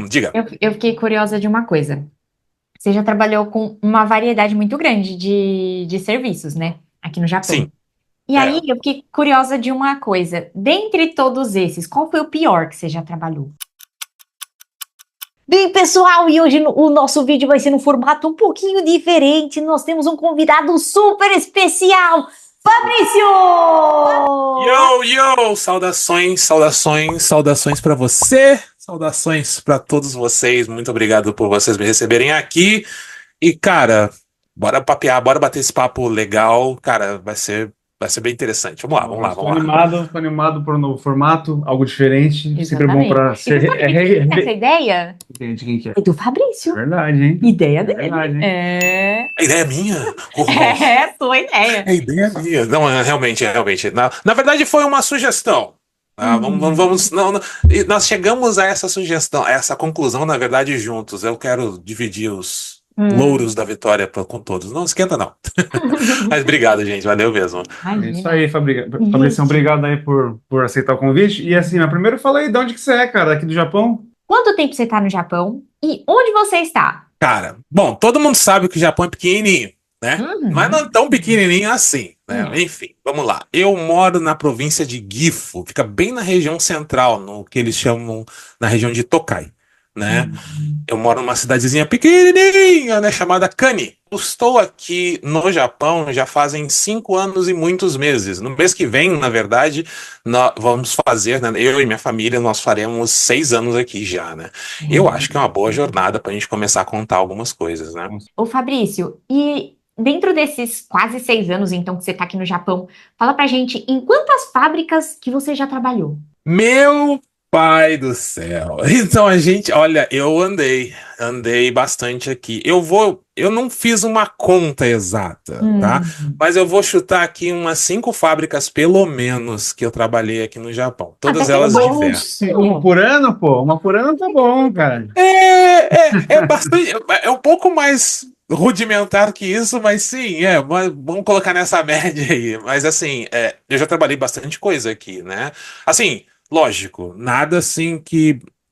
Diga. Eu fiquei curiosa de uma coisa. Você já trabalhou com uma variedade muito grande de serviços, né? Aqui no Japão. Sim, E aí, é. eu fiquei curiosa de uma coisa. Dentre todos esses, qual foi o pior que você já trabalhou? Bem, pessoal, e hoje o nosso vídeo vai ser num formato um pouquinho diferente. Nós temos um convidado super especial, Fabrício! Yo, yo! Saudações, saudações, saudações para você, saudações para todos vocês. Muito obrigado por vocês me receberem aqui. E, cara, bora papear, bora bater esse papo legal. Cara, vai ser bem interessante. Vamos lá, vamos lá, Estou vamos lá. animado, estou animado por um novo formato, algo diferente. Sempre é bom Exatamente. para E você ser. sabe de quem é essa ideia? Entende quem que é? É do É Fabrício. verdade, hein? Ideia É dele. verdade, hein? É. A ideia é minha? Oh, É, sua ideia. a ideia é minha. Não, realmente. Na verdade, foi uma sugestão. Hum. Não, e nós chegamos a essa sugestão, a essa conclusão, na verdade, juntos. Eu quero dividir os Hum. louros da vitória com todos. Não esquenta, não. Mas obrigado, gente. Valeu mesmo. É isso Imagina. aí, Fabrição, Gente, obrigado aí por aceitar o convite. E assim, mas primeiro fala aí de onde que você é, cara, aqui do Japão? quanto tempo você está no Japão e onde você está? Cara, bom, todo mundo sabe que o Japão é pequenininho, né? Mas não Uhum. é tão pequenininho assim, né? Hum. Enfim, vamos lá. Eu moro na província de Gifu, fica bem na região central, no que eles chamam na região de Tokai, né? Hum. Eu moro numa cidadezinha pequenininha, né, chamada Kani. Eu estou aqui no Japão já fazem 5 anos e muitos meses. No mês que vem, na verdade, nós vamos fazer, né, eu e minha família, nós faremos 6 anos aqui já, né? Eu acho que é uma boa jornada para a gente começar a contar algumas coisas, né? Ô Fabrício, e dentro desses quase 6 anos, então, que você está aqui no Japão, fala pra gente em quantas fábricas que você já trabalhou? Meu pai do céu. Então a gente, olha, eu andei bastante aqui. Eu não fiz uma conta exata, tá? Hum. Mas eu vou chutar aqui umas 5 fábricas, pelo menos, que eu trabalhei aqui no Japão. Até Todas que é elas bom. diversas. Nossa, uma por ano, pô? Uma por ano tá bom, cara. É bastante, é um pouco mais rudimentar que isso, mas sim, mas vamos colocar nessa média aí. Mas assim, eu já trabalhei bastante coisa aqui, né? Assim, lógico,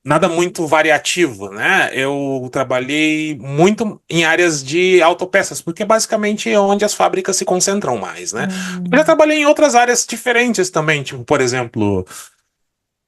nada muito variativo, né? Eu trabalhei muito em áreas de autopeças, porque basicamente é onde as fábricas se concentram mais, né? Eu já Hum. trabalhei em outras áreas diferentes também, tipo, por exemplo,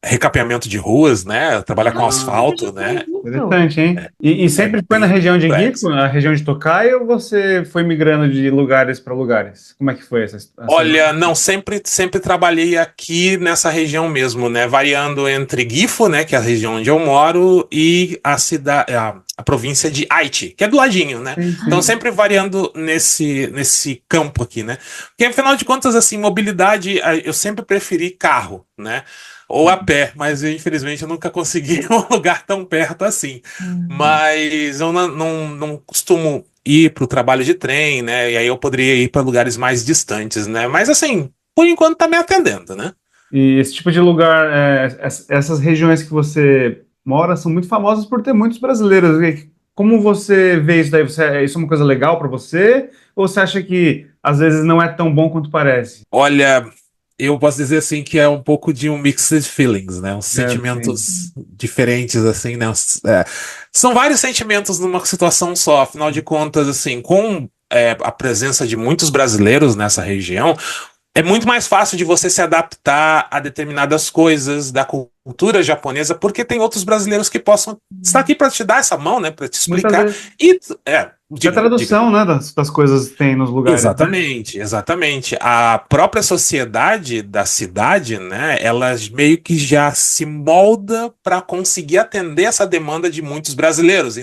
recapeamento de ruas, né? Trabalhar com Ah, você já asfalto, fez né? isso? Interessante, hein? E É sempre foi na bem região de Gifu, complexo. na região de Tokai, ou você foi migrando de lugares para lugares? Como é que foi essa... Olha, não, sempre trabalhei aqui nessa região mesmo, né? Variando entre Gifu, né, que é a região onde eu moro, e a província de Aichi, que é do ladinho, né? Sim, Então sim. sempre variando nesse campo aqui, né? Porque afinal de contas, assim, mobilidade, eu sempre preferi carro, né? Ou a pé, mas infelizmente eu nunca consegui um lugar tão perto assim. Hum. Mas eu não costumo ir para o trabalho de trem, né? E aí eu poderia ir para lugares mais distantes, né? Mas assim, por enquanto tá me atendendo, né? E esse tipo de lugar, essas regiões que você mora são muito famosas por ter muitos brasileiros. E como você vê isso daí? Isso é uma coisa legal para você? Ou você acha que às vezes não é tão bom quanto parece? Olha, eu posso dizer assim que é um pouco de um mixed feelings, né? Uns É, sim. sentimentos diferentes, assim, né? São vários sentimentos numa situação só. Afinal de contas, assim, com a presença de muitos brasileiros nessa região, é muito mais fácil de você se adaptar a determinadas coisas da cultura japonesa, porque tem outros brasileiros que possam estar aqui para te dar essa mão, né, para te Muitas explicar. vezes. E A diga. tradução, né, das coisas que tem nos lugares, né? Exatamente, exatamente. A própria sociedade da cidade, né, ela meio que já se molda para conseguir atender essa demanda de muitos brasileiros, Hum.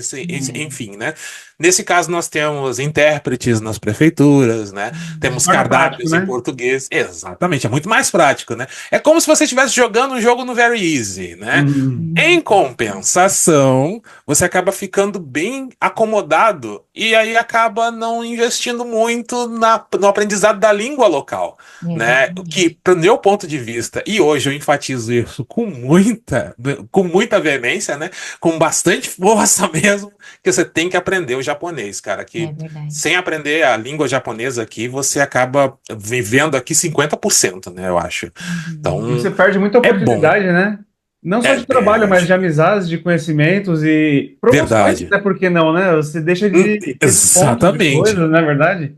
enfim, né? Nesse caso, nós temos intérpretes nas prefeituras, né? Temos Torna prático, cardápios em né? português. Exatamente, é muito mais prático, né? É como se você estivesse jogando um jogo no Very Easy, né? Hum. Em compensação, você acaba ficando bem acomodado e aí acaba não investindo muito no aprendizado da língua local, né? O que, Exatamente. para o meu ponto de vista, e hoje eu enfatizo isso com muita veemência, né? Com bastante força mesmo, que você tem que aprender o japonês, cara. É Que verdade. sem aprender a língua japonesa aqui, você acaba vivendo aqui 50%, né? Eu acho. E Então, você perde muita é bom. oportunidade, né? Não só É, de trabalho, mas é de amizades, de conhecimentos e promoções, verdade. até por que não, né? Você deixa de ter descontos de Exatamente. coisas, não é verdade?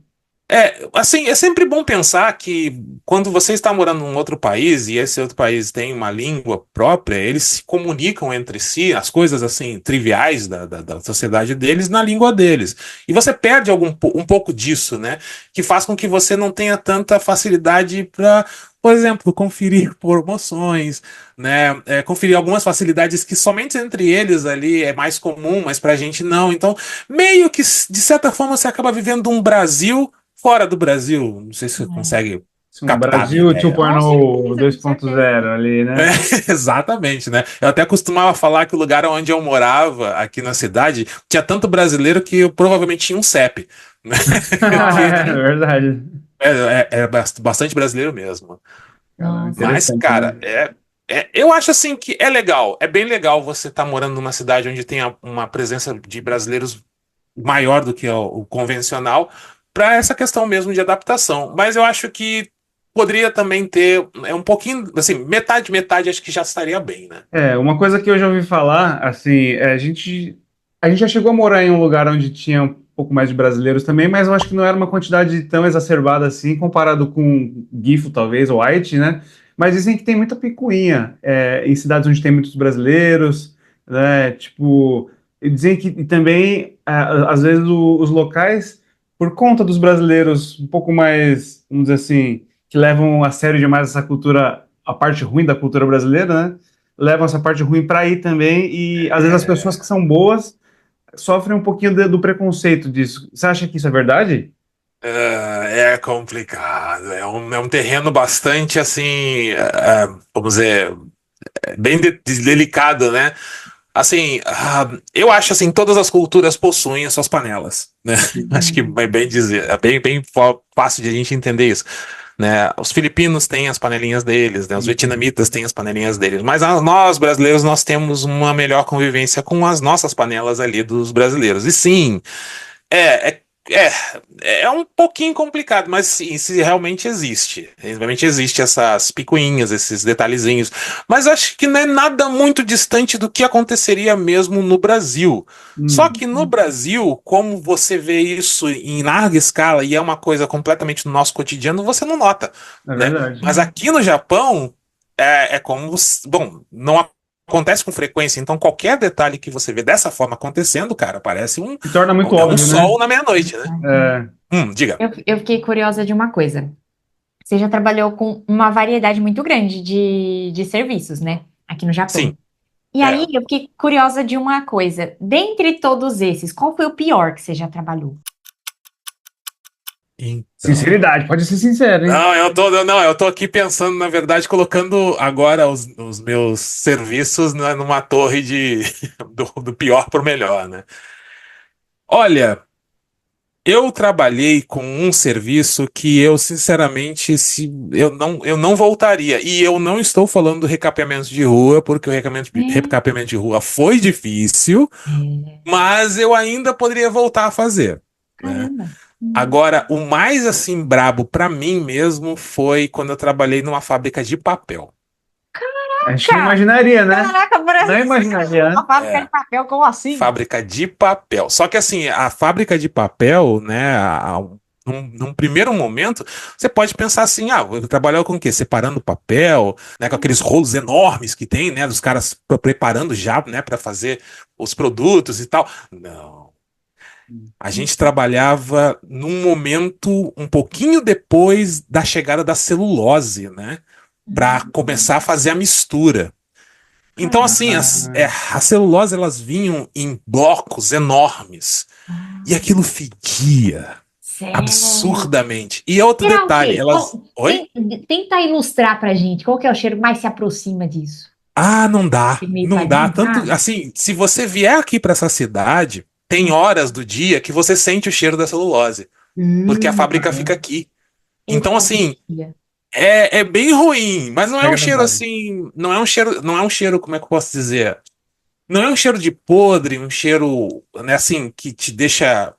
Assim, é sempre bom pensar que quando você está morando num outro país e esse outro país tem uma língua própria, eles se comunicam entre si, as coisas assim, triviais da sociedade deles, na língua deles. E você perde um pouco disso, né? Que faz com que você não tenha tanta facilidade para, por exemplo, conferir promoções, né? Conferir algumas facilidades que somente entre eles ali é mais comum, mas pra gente não. Então, meio que, de certa forma, você acaba vivendo um Brasil fora do Brasil. Não sei se você consegue Sim, um captar a minha Brasil ideia. 2.0, Com certeza. 2.0 ali, né? Exatamente, né? Eu até costumava falar que o lugar onde eu morava, aqui na cidade, tinha tanto brasileiro que eu provavelmente tinha um CEP, né? É Nossa, verdade. Bastante brasileiro mesmo. Caramba, nossa. Mas, interessante, cara, né? eu acho assim que é legal, é bem legal você estar morando numa cidade onde tem uma presença de brasileiros maior do que o convencional, para essa questão mesmo de adaptação. Mas eu acho que poderia também ter um pouquinho, assim, metade, metade, acho que já estaria bem, né? Uma coisa que eu já ouvi falar, assim, a gente já chegou a morar em um lugar onde tinha um pouco mais de brasileiros também, mas eu acho que não era uma quantidade tão exacerbada assim, comparado com Gifo, talvez, ou Haiti, né? Mas dizem que tem muita picuinha, em cidades onde tem muitos brasileiros, né? Tipo, e dizem que e também, às vezes, os locais, por conta dos brasileiros um pouco mais, vamos dizer assim, que levam a sério demais essa cultura, a parte ruim da cultura brasileira, né? Levam essa parte ruim para aí também, e às vezes as pessoas que são boas sofrem um pouquinho do preconceito disso. Você acha que isso é verdade? É complicado, é um terreno bastante assim, vamos dizer, bem delicado, né? Assim, eu acho assim, todas as culturas possuem as suas panelas, né? Acho que vai bem dizer, é bem fácil de a gente entender isso, né? Os filipinos têm as panelinhas deles, né? Os Uhum. vietnamitas têm as panelinhas deles, mas nós brasileiros nós temos uma melhor convivência com as nossas panelas ali dos brasileiros. E sim, é, é, é um pouquinho complicado, mas sim, isso realmente existe. Realmente existe essas picuinhas, esses detalhezinhos. Mas acho que não é nada muito distante do que aconteceria mesmo no Brasil. Só Hum, que no Brasil, como você vê isso em larga escala e é uma coisa completamente do nosso cotidiano, você não nota, é né? verdade. Mas aqui no Japão, é como. Bom, não acontece com frequência, então qualquer detalhe que você vê dessa forma acontecendo, cara, parece Se torna muito é um óbvio, né? sol na meia-noite, né? É, Diga. Eu fiquei curiosa de uma coisa. Você já trabalhou com uma variedade muito grande de serviços, né? Aqui no Japão. Sim. E aí É. eu fiquei curiosa de uma coisa. Dentre todos esses, qual foi o pior que você já trabalhou? Então. sinceridade, pode ser sincero, hein? Não, eu tô aqui pensando, na verdade, colocando agora os meus serviços numa torre do pior pro melhor, né? Olha, eu trabalhei com um serviço que eu, sinceramente, eu não voltaria. E eu não estou falando do recapeamento de rua, porque o É, recapeamento de rua foi difícil, é, mas eu ainda poderia voltar a fazer, né? caramba. Agora, o mais assim brabo pra mim mesmo foi quando eu trabalhei numa fábrica de papel. A gente não imaginaria, né? Caraca, Não Brasil, imaginaria, uma né? fábrica de É, papel, como assim? fábrica de papel. Só que assim, a fábrica de papel, né, num primeiro momento, você pode pensar assim, vou trabalhar com o quê? Separando papel, né, com aqueles rolos enormes que tem, né, dos caras preparando já, né, para fazer os produtos e tal. Não. A gente trabalhava num momento um pouquinho depois da chegada da celulose, né? Para começar a fazer a mistura. Então, assim, Ah, as celulose elas vinham em blocos enormes. E Ah, aquilo fedia sério? absurdamente. E outro Será o detalhe, quê? elas. Oi? Tenta ilustrar pra gente. Qual que é o cheiro que mais se aproxima disso? Ah, não dá. É meio Não dá. parecido? Tanto assim, se você vier aqui para essa cidade, tem horas do dia que você sente o cheiro da celulose. Porque a fábrica fica caramba. aqui. Então, Puxa assim, vida. é bem ruim, mas não é um cheiro Desagradável. assim, não é um cheiro, como é que eu posso dizer? Não é um cheiro de podre, um cheiro, né, assim, que te deixa,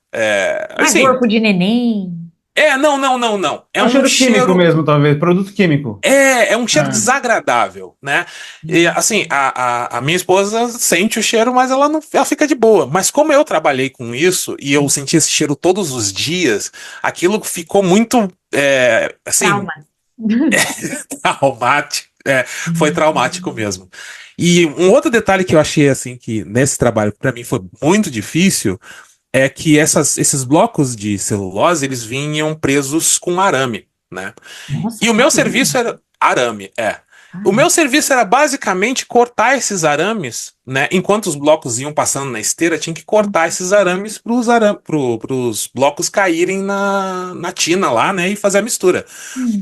Não é assim, corpo de neném. Não. É um cheiro químico mesmo, talvez, produto químico. É um cheiro desagradável, né? E assim, a minha esposa sente o cheiro, mas ela fica de boa. Mas como eu trabalhei com isso e eu senti esse cheiro todos os dias, aquilo ficou muito, assim, Trauma. traumático. Foi traumático mesmo. E um outro detalhe que eu achei, assim, que nesse trabalho para mim foi muito difícil é que esses blocos de celulose, eles vinham presos com arame, né? Nossa, E o meu sério? serviço era arame. O Ai, meu serviço era basicamente cortar esses arames, né? Enquanto os blocos iam passando na esteira, tinha que cortar esses arames pros blocos caírem na tina lá, né? E fazer a mistura.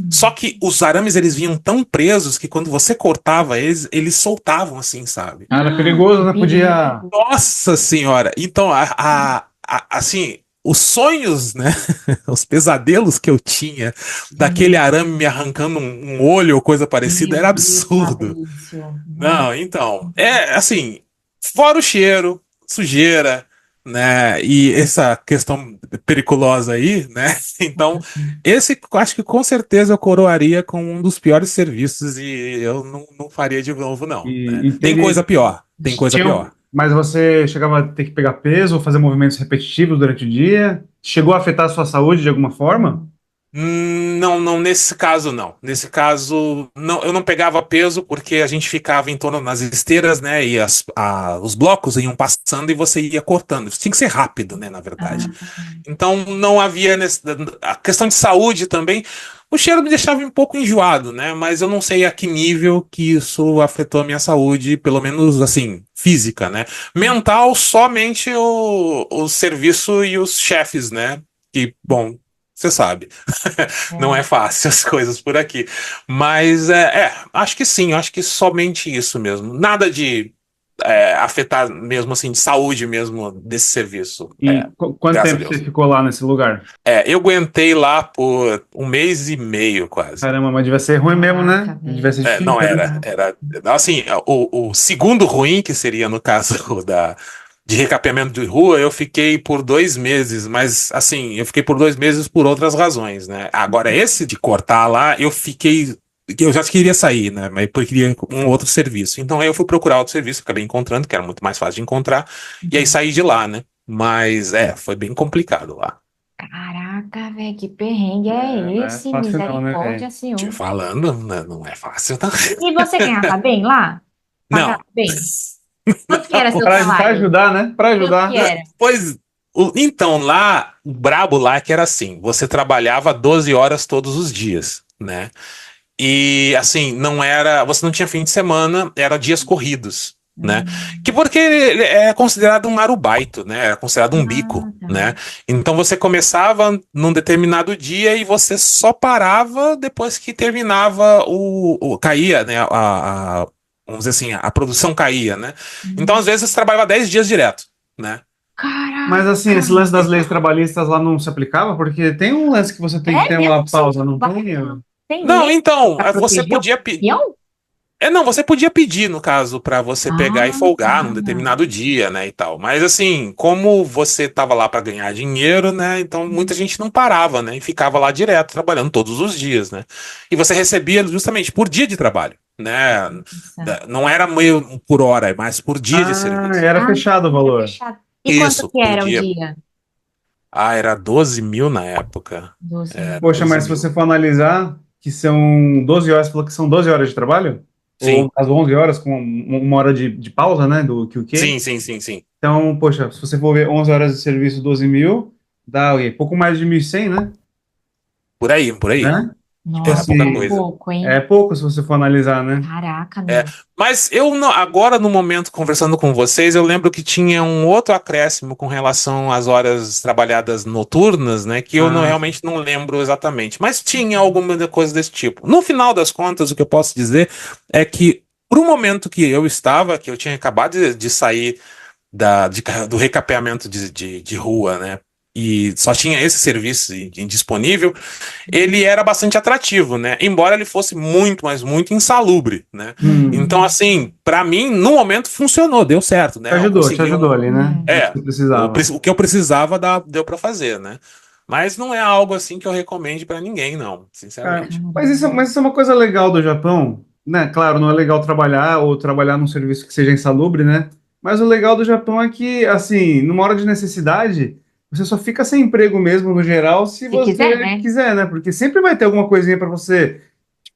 Só que os arames, eles vinham tão presos que quando você cortava eles soltavam assim, sabe? Era perigoso, né? Podia. perigo. Nossa senhora! Então, assim, os sonhos, né? Os pesadelos que eu tinha daquele arame me arrancando um olho ou coisa parecida era Meu Deus, absurdo. Fabrício. Não, então, assim, fora o cheiro, sujeira, né? E essa questão periculosa aí, né? Então, esse acho que com certeza eu coroaria com um dos piores serviços e eu não faria de novo, não, né? E Tem teve. coisa pior, tem coisa pior. Mas você chegava a ter que pegar peso ou fazer movimentos repetitivos durante o dia? Chegou a afetar a sua saúde de alguma forma? Não, nesse caso não. Nesse caso, não, eu não pegava peso porque a gente ficava em torno das esteiras, né? E os blocos iam passando e você ia cortando. Tinha que ser rápido, né? Na verdade. Ah, Então não havia a questão de saúde também. O cheiro me deixava um pouco enjoado, né? Mas eu não sei a que nível que isso afetou a minha saúde, pelo menos assim, física, né? Mental, somente o serviço e os chefes, né? Que, bom, você sabe, não é fácil as coisas por aqui. Mas acho que sim, acho que somente isso mesmo. Nada de afetar mesmo assim, de saúde mesmo desse serviço. E quanto Graças a tempo você Deus. ficou lá nesse lugar? Eu aguentei lá por um mês e meio, quase. Caramba, mas devia ser ruim mesmo, né? Caraca, velho. Devia ser difícil, Não né? era assim, o segundo ruim, que seria no caso de recapeamento de rua, eu fiquei por 2 meses, mas assim, eu fiquei por 2 meses por outras razões, né? Agora, esse de cortar lá, eu já queria sair, né? Mas eu queria um outro serviço. Então aí eu fui procurar outro serviço, acabei encontrando, que era muito mais fácil de encontrar, e aí saí de lá, né? Mas foi bem complicado lá. Caraca, velho, que perrengue Não é é esse? fácil não, né, Misericórdia, velho? Te Senhor. falando, né, não é fácil, não. E você ganhava bem lá? Pagava Não. bem? Quanto que era seu Pra salário? ajudar, né? Pra Quanto que ajudar. era? Pois, então, lá, o brabo lá é que era assim, você trabalhava 12 horas todos os dias, né? E, assim, você não tinha fim de semana, era dias corridos, né? Que Hum. porque ele é considerado um arubaito, né? É considerado um bico, Ah, tá. né? Então você começava num determinado dia e você só parava depois que terminava caía, né? Vamos dizer assim, a produção caía, né? Então, às Hum. vezes, você trabalhava 10 dias direto, né? Mas assim, Caraca! esse lance das leis trabalhistas lá não se aplicava? Porque tem um lance que você tem que É ter uma mesmo? pausa, não tem? Tem Não, lei então, pra você proteger o podia peão? não, você podia pedir, no caso, pra você pegar e Ah, folgar num tá. determinado dia, né, e tal. Mas assim, como você tava lá pra ganhar dinheiro, né, então muita gente não parava, né, e ficava lá direto, trabalhando todos os dias, né. E você recebia justamente por dia de trabalho, né. Nossa. Não era meio por hora, mas por dia de Ah, serviço. era Ah, fechado o era valor. fechado. E quanto Isso, que por era o dia. dia? Era 12 mil na época. 12 mil. 'Poxa, 12 mas se mil. você for analisar que são 12 horas, falou que são 12 horas de trabalho? Ou Sim, as 11 horas com uma hora de pausa, né, do QQ? sim. Então, poxa, se você for ver 11 horas de serviço, 12 mil, dá o quê? Pouco mais de 1.100, né? Por aí. Né? Tipo Era Nossa, pouca é assim, coisa. pouco, hein? é pouco se você for analisar, né? Caraca, É, meu. mas eu agora no momento conversando com vocês, eu lembro que tinha um outro acréscimo com relação às horas trabalhadas noturnas, né? Que eu Ah, realmente não lembro exatamente, mas tinha alguma coisa desse tipo. No final das contas, o que eu posso dizer é que pro momento que eu estava, que eu tinha acabado de sair do recapeamento de rua, né? E só tinha esse serviço disponível, ele era bastante atrativo, né? Embora ele fosse muito, mas muito insalubre, né? Então, assim, pra mim, no momento funcionou, deu certo, né? Eu te consegui ajudou ali, né? Hum. O que você precisava. o que eu precisava deu pra fazer, né? Mas não é algo assim que eu recomende para ninguém, não, Cara, sinceramente. mas isso é uma coisa legal do Japão, né? Claro, não é legal trabalhar ou trabalhar num serviço que seja insalubre, né? Mas o legal do Japão é que, assim, numa hora de necessidade, você só fica sem emprego mesmo, no geral, se Se quiser, você né? quiser, né? Porque sempre vai ter alguma coisinha para você,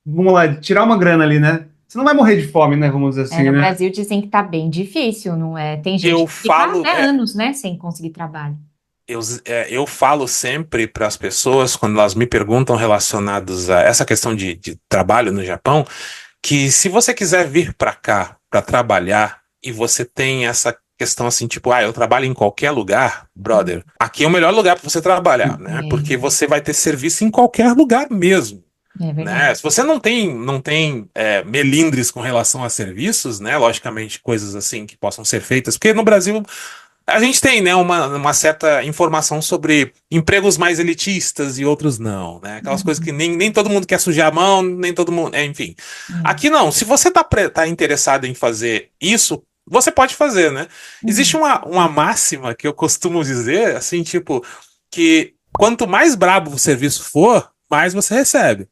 vamos lá, tirar uma grana ali, né? Você não vai morrer de fome, né? Vamos dizer É, assim, no né? Brasil dizem que tá bem difícil, não é? Tem gente Eu que fica, falo, né, anos, né, sem conseguir trabalho. eu falo sempre para as pessoas, quando elas me perguntam relacionados a essa questão de trabalho no Japão, que se você quiser vir para cá para trabalhar e você tem essa questão assim, tipo, eu trabalho em qualquer lugar, brother, aqui é o melhor lugar para você trabalhar, né? Porque É, você vai ter serviço em qualquer lugar mesmo. é Né? verdade. Se você não tem melindres com relação a serviços, né? Logicamente, coisas assim que possam ser feitas, porque no Brasil a gente tem, né, uma certa informação sobre empregos mais elitistas e outros não, né? Aquelas coisas que Uhum, nem todo mundo quer sujar a mão, nem todo mundo, enfim. é. Aqui não, se você tá interessado em fazer isso, você pode fazer, né? Existe Uhum. uma máxima que eu costumo dizer, assim, tipo, que quanto mais brabo o serviço for, mais você recebe,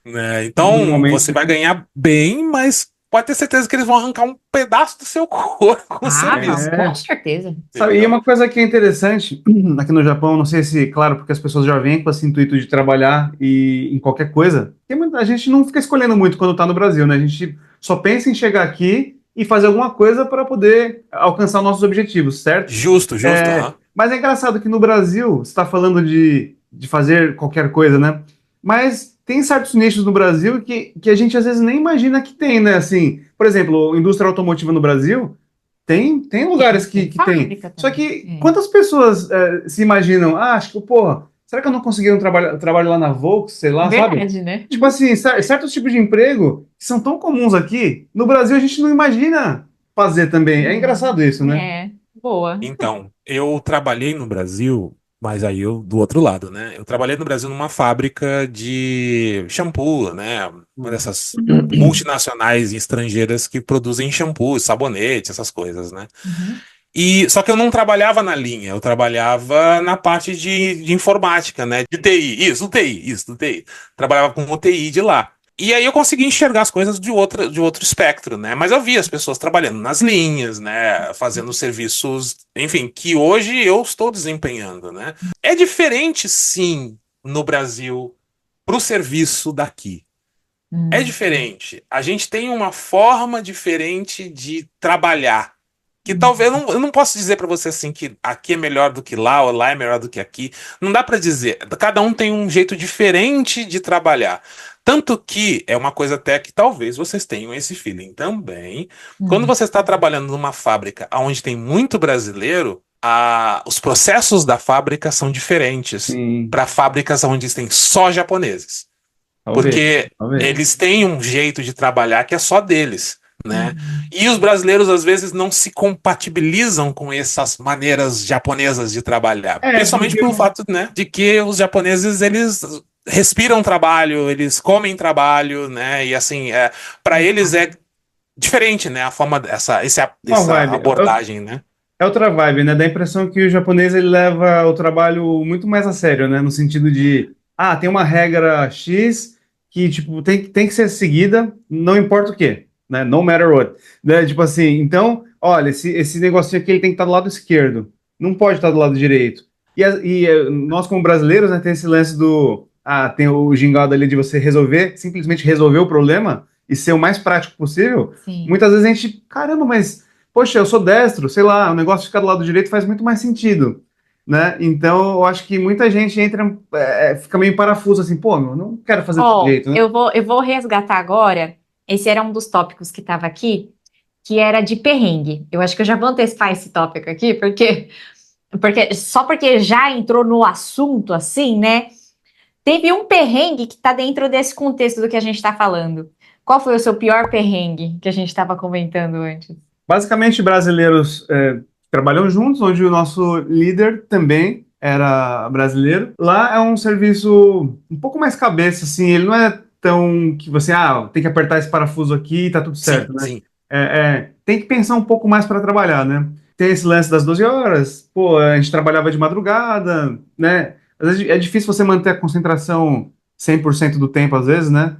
né? Então você Normalmente. vai ganhar bem, mas pode ter certeza que eles vão arrancar um pedaço do seu corpo com o Ah, não, serviço, com É, certeza. sabe, e entendeu? uma coisa que é interessante aqui no Japão, não sei se, claro, porque as pessoas já vêm com esse intuito de trabalhar e em qualquer coisa, a gente não fica escolhendo muito quando está no Brasil, né? A gente só pensa em chegar aqui e fazer alguma coisa para poder alcançar nossos objetivos, certo? Justo, justo, aham. Mas é engraçado que no Brasil, você está falando de fazer qualquer coisa, né? Mas tem certos nichos no Brasil que a gente às vezes nem imagina que tem, né? Assim, por exemplo, indústria automotiva no Brasil. Tem lugares Tem que tem. fábrica Só também. que É. quantas pessoas se imaginam, acho que, porra, será que eu não consegui um trabalho lá na Volks, sei lá, sabe? Verdade, né? Tipo assim, certos tipos de emprego que são tão comuns aqui, no Brasil a gente não imagina fazer também. É engraçado isso, né? É, boa. Então, eu trabalhei no Brasil, mas aí eu do outro lado, né? Eu trabalhei no Brasil numa fábrica de shampoo, né? Uma dessas multinacionais estrangeiras que produzem shampoo, sabonete, essas coisas, né? Uhum. E só que eu não trabalhava na linha, eu trabalhava na parte de informática, né? De TI, isso, do TI, isso, do TI. Trabalhava com o TI de lá. E aí eu consegui enxergar as coisas de outro espectro, né? Mas eu via as pessoas trabalhando nas linhas, né? Fazendo serviços, enfim, que hoje eu estou desempenhando, né? É diferente, sim, no Brasil, pro serviço daqui. É Hum, diferente. A gente tem uma forma diferente de trabalhar. Que talvez hum. eu não posso dizer pra você assim que aqui é melhor do que lá, ou lá é melhor do que aqui. Não dá pra dizer. Cada um tem um jeito diferente de trabalhar. Tanto que é uma coisa até que talvez vocês tenham esse feeling também. Quando Hum. você está trabalhando numa fábrica onde tem muito brasileiro, os processos da fábrica são diferentes Sim, para fábricas onde tem só japoneses. talvez, Porque talvez. eles têm um jeito de trabalhar que é só deles, né? Uhum. E os brasileiros às vezes não se compatibilizam com essas maneiras japonesas de trabalhar, principalmente Porque pelo fato, né, de que os japoneses eles respiram trabalho, eles comem trabalho, né? E assim, para eles é diferente, né? A forma uma essa vibe. abordagem, né? É outra vibe, né? Dá a impressão que o japonês ele leva o trabalho muito mais a sério, né? No sentido de, tem uma regra X que, tipo, tem que ser seguida, não importa o quê, né? No matter what. Né? Tipo assim, então, olha, esse negocinho aqui ele tem que estar do lado esquerdo, não pode estar do lado direito. Nós, como brasileiros, né, tem esse lance tem o gingado ali de você simplesmente resolver o problema e ser o mais prático possível. Sim. Muitas vezes a gente, caramba, mas poxa, eu sou destro, sei lá, o negócio de ficar do lado direito faz muito mais sentido, né? Então, eu acho que muita gente fica meio em parafuso, assim, pô, meu, eu não quero fazer desse Ó, jeito, né? eu vou resgatar agora. Esse era um dos tópicos que estava aqui, que era de perrengue. Eu acho que eu já vou antecipar esse tópico aqui, porque só porque já entrou no assunto assim, né? Teve um perrengue que está dentro desse contexto do que a gente está falando. Qual foi o seu pior perrengue que a gente estava comentando antes? Basicamente, brasileiros trabalham juntos, onde o nosso líder também era brasileiro. Lá é um serviço um pouco mais cabeça, assim, ele não é tão que você, tem que apertar esse parafuso aqui e tá tudo Sim, certo, né? sim. Tem que pensar um pouco mais para trabalhar, né? Tem esse lance das 12 horas, pô, a gente trabalhava de madrugada, né? às vezes é difícil você manter a concentração 100% do tempo, às vezes, né?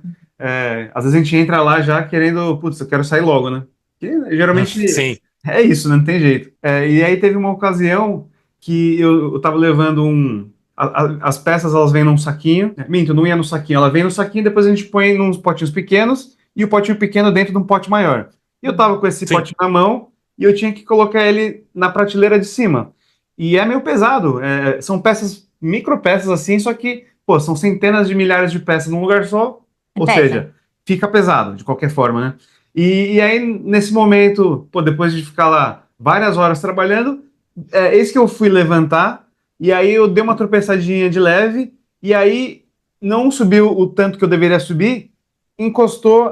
Às vezes a gente entra lá já querendo, putz, eu quero sair logo, né? Que geralmente Sim, é isso, né? Não tem jeito. E aí teve uma ocasião que eu tava levando as peças, elas vêm num saquinho. Minto, não ia no saquinho. Ela vem no saquinho, depois a gente põe nos potinhos pequenos e o potinho pequeno dentro de um pote maior. E eu tava com esse sim. potinho na mão e eu tinha que colocar ele na prateleira de cima. E é meio pesado. São peças, micro peças assim, só que, pô, são centenas de milhares de peças num lugar só. Ou Pesa. seja, fica pesado, de qualquer forma, né? E aí, nesse momento, pô, depois de ficar lá várias horas trabalhando, eis que eu fui levantar, e aí eu dei uma tropeçadinha de leve, e aí não subiu o tanto que eu deveria subir, encostou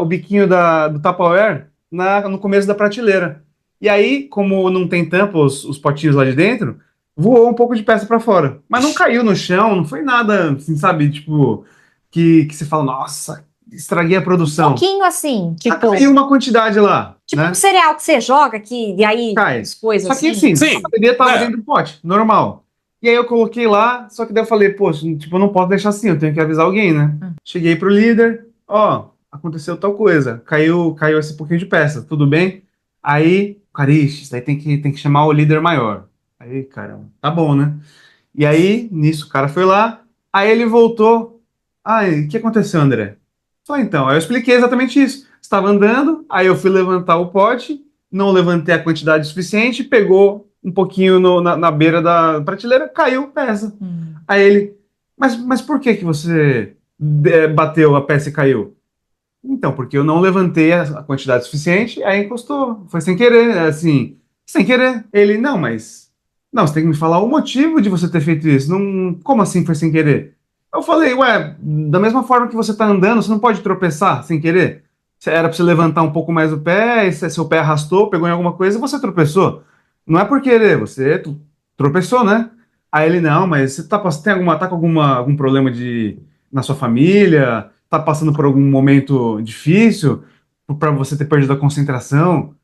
o biquinho do Tupperware no começo da prateleira. E aí, como não tem tampa os potinhos lá de dentro, voou um pouco de peça para fora. Mas não caiu no chão, não foi nada, assim, sabe, tipo, que você fala, nossa, estraguei a Um produção. pouquinho assim, Caiu uma quantidade lá, tipo um né? cereal que você joga que e aí Cai. as coisas Só que assim. assim, a Sim, maioria tava né? dentro do pote, normal. E aí eu coloquei lá, só que daí eu falei, poxa, tipo, eu não posso deixar assim, eu tenho que avisar alguém, né? Hum. Cheguei pro líder, ó, aconteceu tal coisa, caiu esse pouquinho de peça, tudo bem? Aí, cara, ixi, isso aí tem que chamar o líder maior. Aí, caramba, tá bom, né? E aí, nisso, o cara foi lá, aí ele voltou. Ai, o que aconteceu, André? Só então, aí eu expliquei exatamente isso. Estava andando, aí eu fui levantar o pote, não levantei a quantidade suficiente, pegou um pouquinho na beira da prateleira, caiu peça. Hum. Aí ele, mas por que que você bateu a peça e caiu? Então, porque eu não levantei a quantidade suficiente, aí encostou. Foi sem querer, assim, sem querer. Ele, não, mas. Não, você tem que me falar o motivo de você ter feito isso. Não, como assim foi sem querer? Eu falei, ué, da mesma forma que você tá andando, você não pode tropeçar sem querer? Era pra você levantar um pouco mais o pé, e seu pé arrastou, pegou em alguma coisa e você tropeçou. Não é por querer, você tropeçou, né? Aí ele, não, mas você tá com algum problema na sua família? Tá passando por algum momento difícil para você ter perdido a concentração,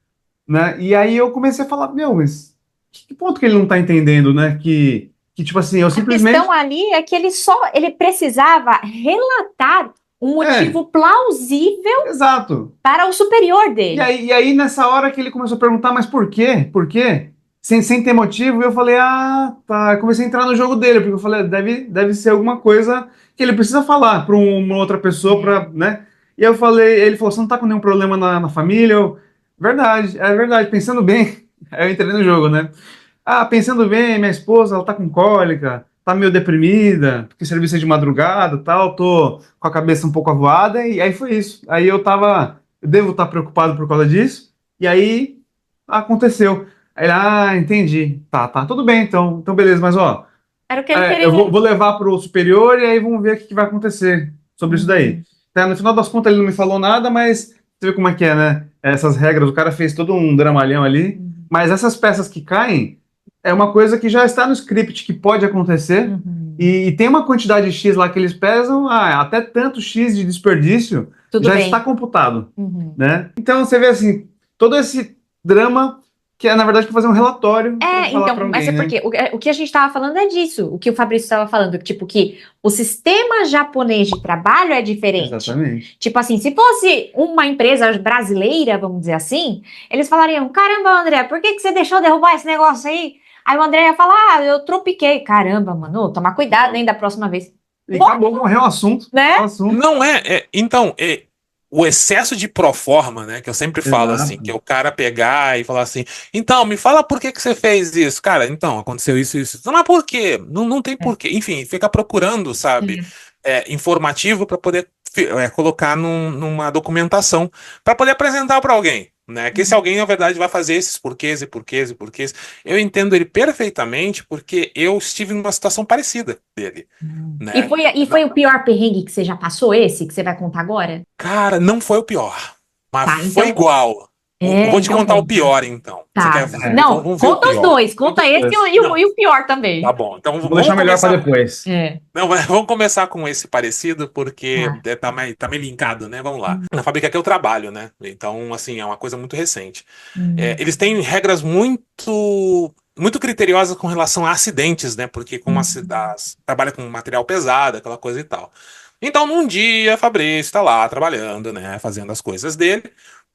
né? E aí eu comecei a falar, meu, mas que ponto que ele não tá entendendo, né? Que tipo assim, eu A questão simplesmente. ali é que ele precisava relatar um É, motivo plausível exato. para o superior E dele. aí, e aí, nessa hora que ele começou a perguntar, mas por quê? Por quê? Sem ter motivo, eu falei, ah, tá. Eu comecei a entrar no jogo dele, porque eu falei, deve ser alguma coisa que ele precisa falar para uma outra pessoa, É. né? E eu falei, ele falou, você não tá com nenhum problema na família? Verdade, é verdade, pensando bem. Aí eu entrei no jogo, né? Ah, pensando bem, minha esposa, ela tá com cólica, tá meio deprimida, porque serviço é de madrugada e tal, tô com a cabeça um pouco avoada, e aí foi isso. Aí eu devo estar preocupado por causa disso, e aí aconteceu. Aí ele, entendi. Tá, tudo bem então beleza, mas ó, Era o que ele eu queria. vou levar pro superior e aí vamos ver o que vai acontecer sobre isso daí. Uhum. Tá, no final das contas ele não me falou nada, mas você vê como é que é, né? Essas regras, o cara fez todo um dramalhão ali, Uhum. mas essas peças que caem é uma coisa que já está no script que pode acontecer Uhum. e tem uma quantidade X lá que eles pesam, até tanto X de desperdício Tudo já está bem. computado, Uhum. né? Então você vê assim, todo esse drama que é na verdade para fazer um relatório para falar Então, para mas alguém, é né? porque o que a gente estava falando é disso. O que o Fabrício estava falando, tipo, que o sistema japonês de trabalho é diferente. Exatamente. Tipo assim, se fosse uma empresa brasileira, vamos dizer assim, eles falariam: caramba, André, por que que você deixou derrubar esse negócio aí? Aí o André ia falar: eu tropiquei. Caramba, mano, tomar cuidado, hein, da próxima vez. E acabou, morreu o assunto. Morreu o Né? assunto. Não é, então, o excesso de proforma, né, que eu sempre falo assim, Exato. que é o cara pegar e falar assim, então, me fala por que que você fez isso, cara, então, aconteceu isso. Não, mas por quê? Não tem É. porquê. Enfim, fica procurando, sabe, informativo para poder colocar numa documentação, para poder apresentar para alguém. Né? Que esse alguém, na verdade, vai fazer esses porquês e porquês e porquês. Eu entendo ele perfeitamente porque eu estive numa situação parecida dele, E né? foi o pior perrengue que você já passou, esse que você vai contar agora? Cara, não foi o pior, mas Tá, foi então. igual. Vou te Então contar o conta. pior, então. Você quer? Tá. É, Não, Vamos ver o conta os pior. dois. Conta esse Deus. Não, e o pior tá também. bom. Então Vou vamos deixar melhor para começar. depois. É. Não, mas vamos começar com esse parecido, porque Tá. tá meio linkado, né? Vamos lá. Na fábrica que eu trabalho, né? Então, assim, é uma coisa muito recente. Hum. Eles têm regras muito muito criteriosa com relação a acidentes, né? Porque como trabalha com material pesado, aquela coisa e tal. Então, num dia, Fabrício está lá trabalhando, né? Fazendo as coisas dele,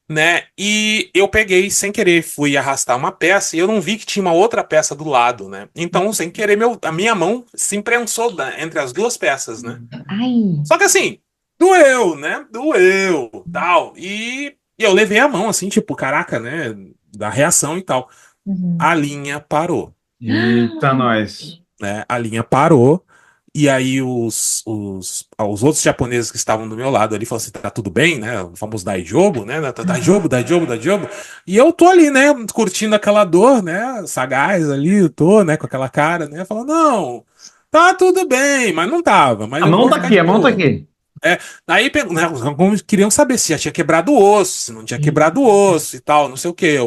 né? E eu peguei, sem querer, fui arrastar uma peça e eu não vi que tinha uma outra peça do lado, né? Então, sem querer, a minha mão se imprensou entre as duas peças, né? Ai. Só que assim, doeu, né? Doeu, tal. E eu levei a mão, assim, tipo, caraca, né? Da reação e tal. Uhum. A linha parou, Eita, nós. né? A linha parou. E aí os outros japoneses que estavam do meu lado ali falaram assim, tá tudo bem, né? O famoso Daijobu, né? Daijobu, Daijobu, Daijobu. E eu tô ali, né? Curtindo aquela dor, né? Sagaz ali, eu tô, né? Com aquela cara, né? Falando, não, tá tudo bem, mas não tava. Mas A eu mão vou tá ficar aqui, de a mão tá boa. aqui. É, aí né, como queriam saber se já tinha quebrado o osso, se não tinha quebrado o osso e tal, não sei o que.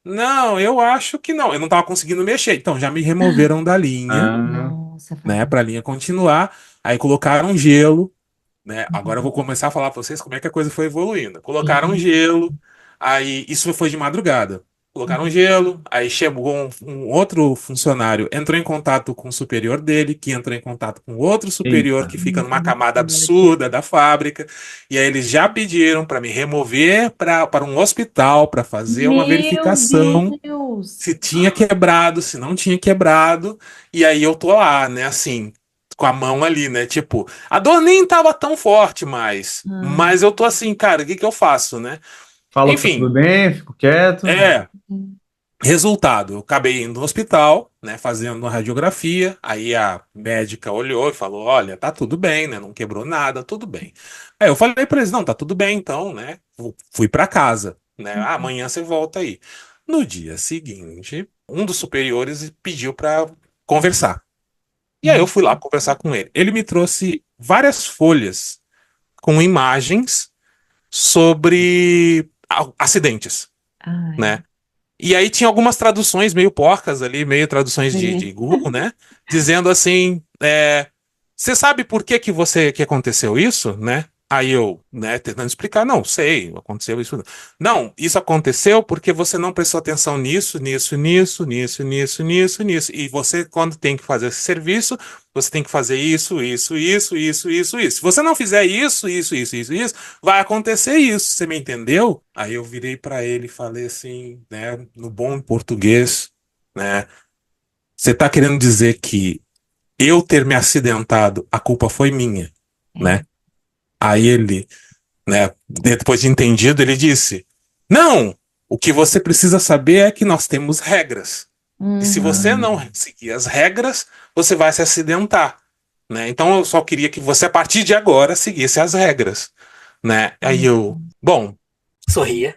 Não, eu acho que não. Eu não tava conseguindo mexer. Então já me removeram da linha, Ah, Nossa, né, Fábio. pra linha continuar. Aí colocaram gelo, né? Agora eu vou começar a falar pra vocês como é que a coisa foi evoluindo. Colocaram gelo, aí isso foi de madrugada. Colocaram gelo, aí chegou um outro funcionário, entrou em contato com o superior dele, que entrou em contato com outro superior eita. que fica numa camada absurda da fábrica, e aí eles já pediram para me remover para um hospital para fazer uma Meu verificação Deus! se tinha quebrado, se não tinha quebrado, e aí eu tô lá, né, assim, com a mão ali, né, tipo, a dor nem tava tão forte mais, Ah. mas eu tô assim, cara, o que que eu faço, né? Fala que tá tudo Enfim, bem, fico quieto. é, resultado, eu acabei indo no hospital, né, fazendo uma radiografia, aí a médica olhou e falou, olha, tá tudo bem, né, não quebrou nada, tudo bem. Aí eu falei pra eles, não, tá tudo bem então, né, fui pra casa, né, amanhã você volta aí. No dia seguinte, um dos superiores pediu pra conversar. E aí eu fui lá conversar com ele. Ele me trouxe várias folhas com imagens sobre acidentes, Ai. né? E aí tinha algumas traduções meio porcas ali, meio traduções de Beleza. Google, né? Dizendo assim, você sabe por que que aconteceu isso, né? Aí eu, né, tentando explicar, não, sei, aconteceu isso. Não, isso aconteceu porque você não prestou atenção nisso, nisso, nisso, nisso, nisso, nisso, nisso. E você, quando tem que fazer esse serviço, você tem que fazer isso, isso, isso, isso, isso, isso. Se você não fizer isso, isso, isso, isso, isso, vai acontecer isso. Você me entendeu? Aí eu virei pra ele e falei assim, né, no bom português, né? Você tá querendo dizer que eu ter me acidentado, a culpa foi minha, É. né? Aí ele, né, depois de entendido, ele disse: Não, o que você precisa saber é que nós temos regras. E se você Uhum. não seguir as regras, você vai se acidentar, né? Então eu só queria que você, a partir de agora, seguisse as regras, né? Aí eu, bom, sorria.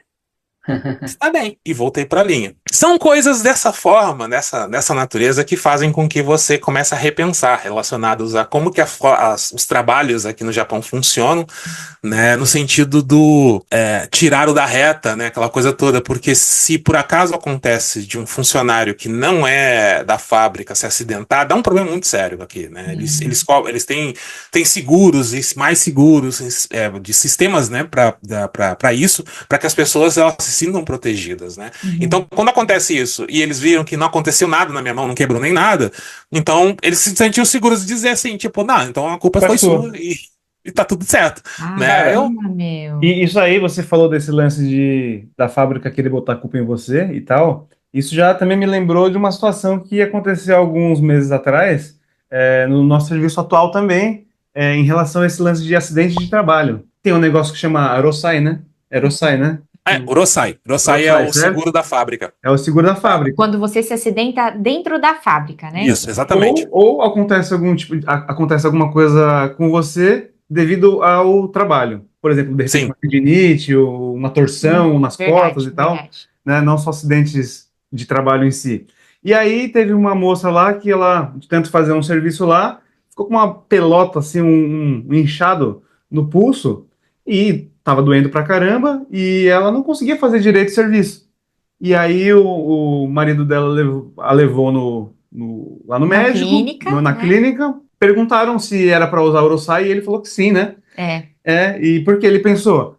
Está bem. E voltei para a linha. São coisas dessa forma, dessa natureza, que fazem com que você comece a repensar relacionados a como que os trabalhos aqui no Japão funcionam, né, no sentido do tirar o da reta, né, aquela coisa toda, porque se por acaso acontece de um funcionário que não é da fábrica se acidentar, dá um problema muito sério aqui, né, eles têm seguros e mais seguros de sistemas, né, para isso, para que as pessoas elas se sintam protegidas, né. Então, Uhum. quando acontece isso e eles viram que não aconteceu nada na minha mão, não quebrou nem nada, então eles se sentiam seguros de dizer assim, tipo, não, então a culpa Culpa é foi sua. sua e tá tudo certo, né? Cara, Caramba, meu. e isso aí, você falou desse lance da fábrica querer botar a culpa em você e tal. Isso já também me lembrou de uma situação que aconteceu alguns meses atrás, no nosso serviço atual também, em relação a esse lance de acidente de trabalho. Tem um negócio que chama Arosai, né? Erosai, né? Urosai. Urosai é Arosai, o certo? seguro da fábrica. É o seguro da fábrica. Quando você se acidenta dentro da fábrica, né? Isso, exatamente. Ou acontece acontece alguma coisa com você devido ao trabalho. Por exemplo, de repente Sim. uma tendinite, ou uma torção nas costas Verdade, e tal, verdade. né? Não só acidentes de trabalho em si. E aí teve uma moça lá que ela tenta fazer um serviço lá, ficou com uma pelota assim, um inchado no pulso e tava doendo pra caramba e ela não conseguia fazer direito o serviço. E aí o marido dela a levou lá no Na médico, clínica, na né? clínica, perguntaram se era para usar Orosai e ele falou que sim, né? É. E porque ele pensou,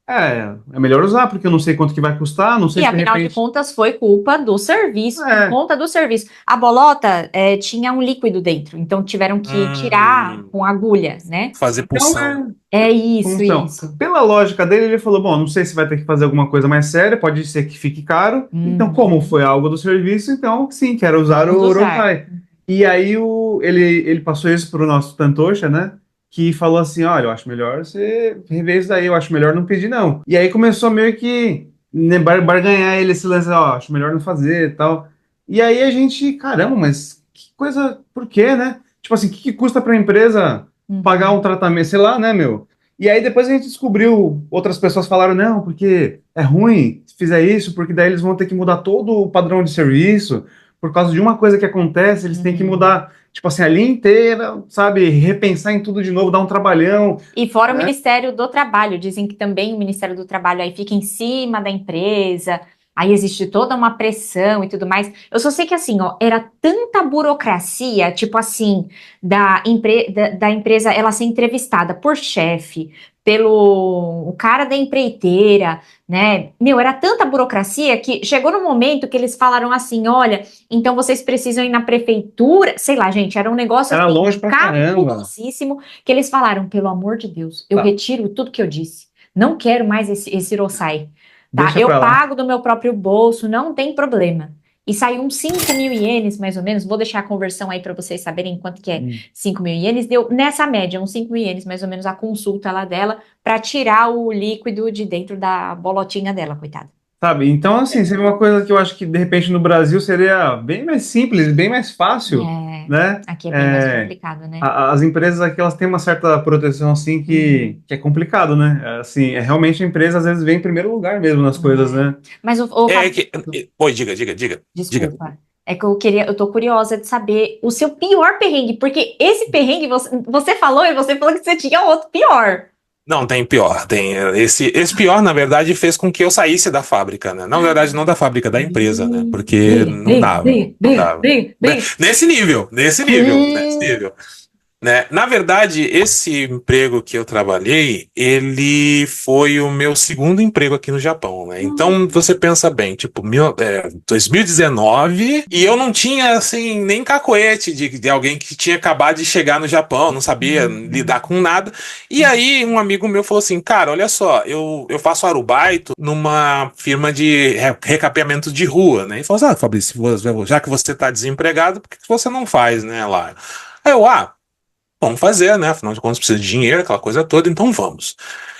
É melhor usar, porque eu não sei quanto que vai custar, não sei E se de afinal de repente. contas foi culpa do serviço, por É, conta do serviço. A bolota tinha um líquido dentro, então tiveram que tirar Hum, com agulha, né? fazer então pulsão. É isso, função. isso. Pela lógica dele, ele falou: bom, não sei se vai ter que fazer alguma coisa mais séria, pode ser que fique caro. Então, como Uhum. foi algo do serviço, então sim, quero usar Vamos o usar. Rosai. E aí ele passou isso para o nosso Tantocha, né? Que falou assim: olha, eu acho melhor você rever isso daí, eu acho melhor não pedir, não. E aí começou meio que né, barganhar ele esse lance, ó, acho melhor não fazer e tal. E aí a gente, caramba, mas que coisa, por quê, né? Tipo assim, o que custa para a empresa pagar um Uhum. tratamento, sei lá, né, meu? E aí depois a gente descobriu, outras pessoas falaram, não, porque é ruim se fizer isso, porque daí eles vão ter que mudar todo o padrão de serviço, por causa de uma coisa que acontece, eles têm que Uhum. mudar, tipo assim, a linha inteira, sabe, repensar em tudo de novo, dar um trabalhão, E fora o né? Ministério do Trabalho, dizem que também o Ministério do Trabalho aí fica em cima da empresa, aí existe toda uma pressão e tudo mais. Eu só sei que assim, ó, era tanta burocracia, tipo assim, da empresa ela ser entrevistada por chefe, pelo o cara da empreiteira, né? Meu, era tanta burocracia que chegou no momento que eles falaram assim, olha, então vocês precisam ir na prefeitura, sei lá, gente, era um negócio Era assim, longe pra caramba. cabulosíssimo que eles falaram, pelo amor de Deus, eu Tá, retiro tudo que eu disse. Não quero mais esse Irosai, tá? deixa Eu pra lá. pago do meu próprio bolso, não tem problema. E saiu uns 5.000 ienes, mais ou menos. Vou deixar a conversão aí para vocês saberem quanto que é Hum. 5.000 ienes. Deu nessa média, uns 5.000 ienes, mais ou menos, a consulta lá dela, para tirar o líquido de dentro da bolotinha dela, coitada. Sabe, então assim, seria uma coisa que eu acho que de repente no Brasil seria bem mais simples, bem mais fácil, É, né? aqui é bem mais É, complicado, né? as empresas aqui elas têm uma certa proteção assim Uhum. que é complicado, né? Assim, realmente a empresa às vezes vem em primeiro lugar mesmo nas coisas, É. né? Mas o É Fábio, que. Oi, diga. desculpa. É que eu tô curiosa de saber o seu pior perrengue, porque esse perrengue você falou e você falou que você tinha outro pior. Não, tem pior. Tem esse pior, na verdade, fez com que eu saísse da fábrica, né? Na verdade, não da fábrica, da empresa, né? Porque Diga, não diga, dava, diga, não diga, dava. diga, diga. Nesse nível. Né? Na verdade, esse emprego que eu trabalhei, ele foi o meu segundo emprego aqui no Japão, né? Então você pensa bem, tipo, 2019, e eu não tinha assim nem cacoete de alguém que tinha acabado de chegar no Japão, não sabia lidar com nada. E aí um amigo meu falou assim, cara, olha só, eu faço arubaito numa firma de recapeamento de rua, né? E falou assim, ah, Fabrício, já que você está desempregado, por que você não faz, né, lá? Aí eu, vamos fazer, né? Afinal de contas, precisa de dinheiro, aquela coisa toda, então vamos.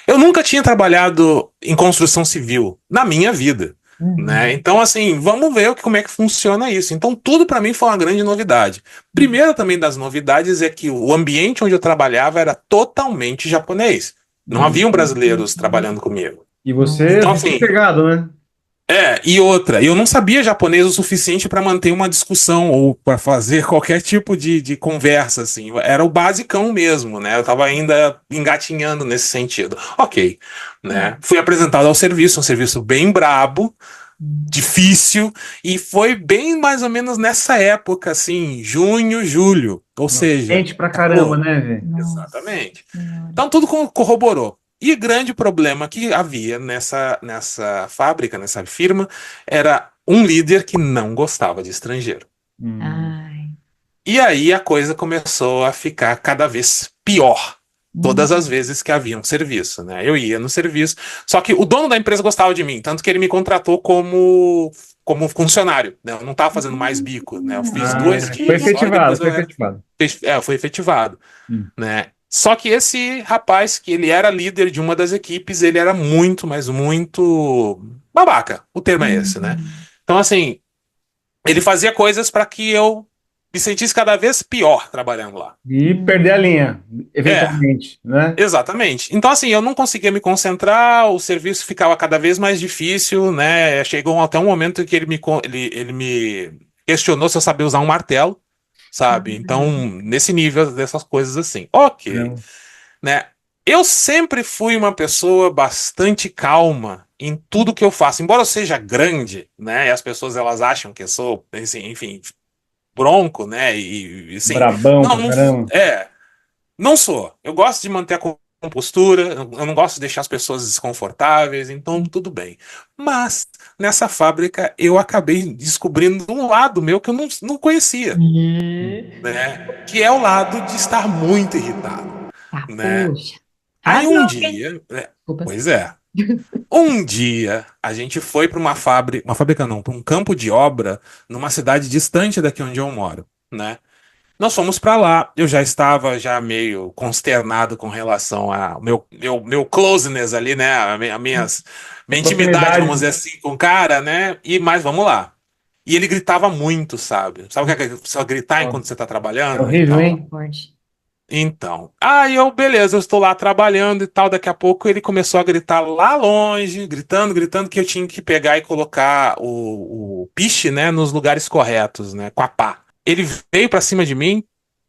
Eu nunca tinha trabalhado em construção civil na minha vida, né? Uhum. Então, assim, vamos ver como é que funciona isso. Então, tudo para mim foi uma grande novidade. Primeira também das novidades é que o ambiente onde eu trabalhava era totalmente japonês. Não haviam brasileiros trabalhando comigo. E você é Uhum. Então, bem assim, pegado, né? e outra, eu não sabia japonês o suficiente para manter uma discussão ou para fazer qualquer tipo de conversa, assim. Era o basicão mesmo, né? Eu estava ainda engatinhando nesse sentido. Ok, né? Fui apresentado ao serviço, um serviço bem brabo, difícil, e foi bem mais ou menos nessa época, assim, junho, julho. Ou Nossa, seja, quente pra caramba, calor. né, velho? Nossa Exatamente. Senhora. Então tudo corroborou. E grande problema que havia nessa fábrica, nessa firma, era um líder que não gostava de estrangeiro. Hum. Ai. E aí a coisa começou a ficar cada vez pior. Todas as Uhum. vezes que havia um serviço, né? Eu ia no serviço. Só que o dono da empresa gostava de mim, tanto que ele me contratou como funcionário, né? Eu não estava fazendo mais bico, né? Eu fiz Ah, dois foi dias só e efetivado, depois foi efetivado. eu fui efetivado, Hum. né? Só que esse rapaz, que ele era líder de uma das equipes, ele era muito, mas muito babaca. O termo é esse, né? Uhum. Então, assim, ele fazia coisas para que eu me sentisse cada vez pior trabalhando lá. E perder a Uhum. linha, É, eventualmente, né? exatamente. Então, assim, eu não conseguia me concentrar, o serviço ficava cada vez mais difícil, né? Chegou até um momento que ele me questionou se eu sabia usar um martelo, sabe? Então, Uhum. nesse nível dessas coisas assim. Ok, Caramba. né? Eu sempre fui uma pessoa bastante calma em tudo que eu faço, embora eu seja grande, né? E as pessoas elas acham que eu sou, assim, enfim, bronco, né? E assim, Brabão não, pra não caramba. não sou. Eu gosto de manter a compostura, eu não gosto de deixar as pessoas desconfortáveis, então tudo bem. Mas nessa fábrica eu acabei descobrindo um lado meu que eu não conhecia, né? Que é o lado de estar muito irritado, Tá, né? puxa. Aí um Hadouken! dia, Desculpa. pois é, um dia a gente foi para uma fábrica não, para um campo de obra numa cidade distante daqui onde eu moro, né? Nós fomos para lá, eu já estava já meio consternado com relação ao meu closeness ali, né? Minha intimidade, Proximidade. vamos dizer assim, com o cara, né? Mas vamos lá. E ele gritava muito, sabe? Sabe o que é só gritar Ó, enquanto você está é trabalhando? horrível, Então. hein? Forte. Então, aí beleza, eu estou lá trabalhando e tal. Daqui a pouco ele começou a gritar lá longe, gritando que eu tinha que pegar e colocar o piche, né, nos lugares corretos, né, com a pá. Ele veio pra cima de mim,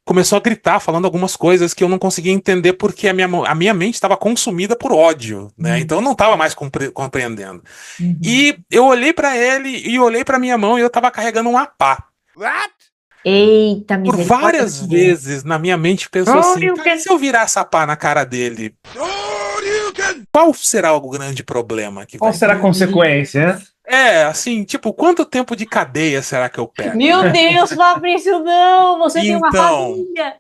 começou a gritar, falando algumas coisas que eu não conseguia entender porque a minha mente estava consumida por ódio, né, então eu não estava mais compreendendo. Uhum. E eu olhei pra ele e olhei pra minha mão e eu estava carregando uma pá. Eita, Por misericórdia do várias Senhor. vezes na minha mente pensou assim, cara, e Hadouken! se eu virar essa pá na cara dele? Qual será o grande problema que Qual vai será a ter? consequência, né? É, assim, tipo, quanto tempo de cadeia será que eu pego, Meu né? Deus, Fabrício, não! Você tem uma Então, família!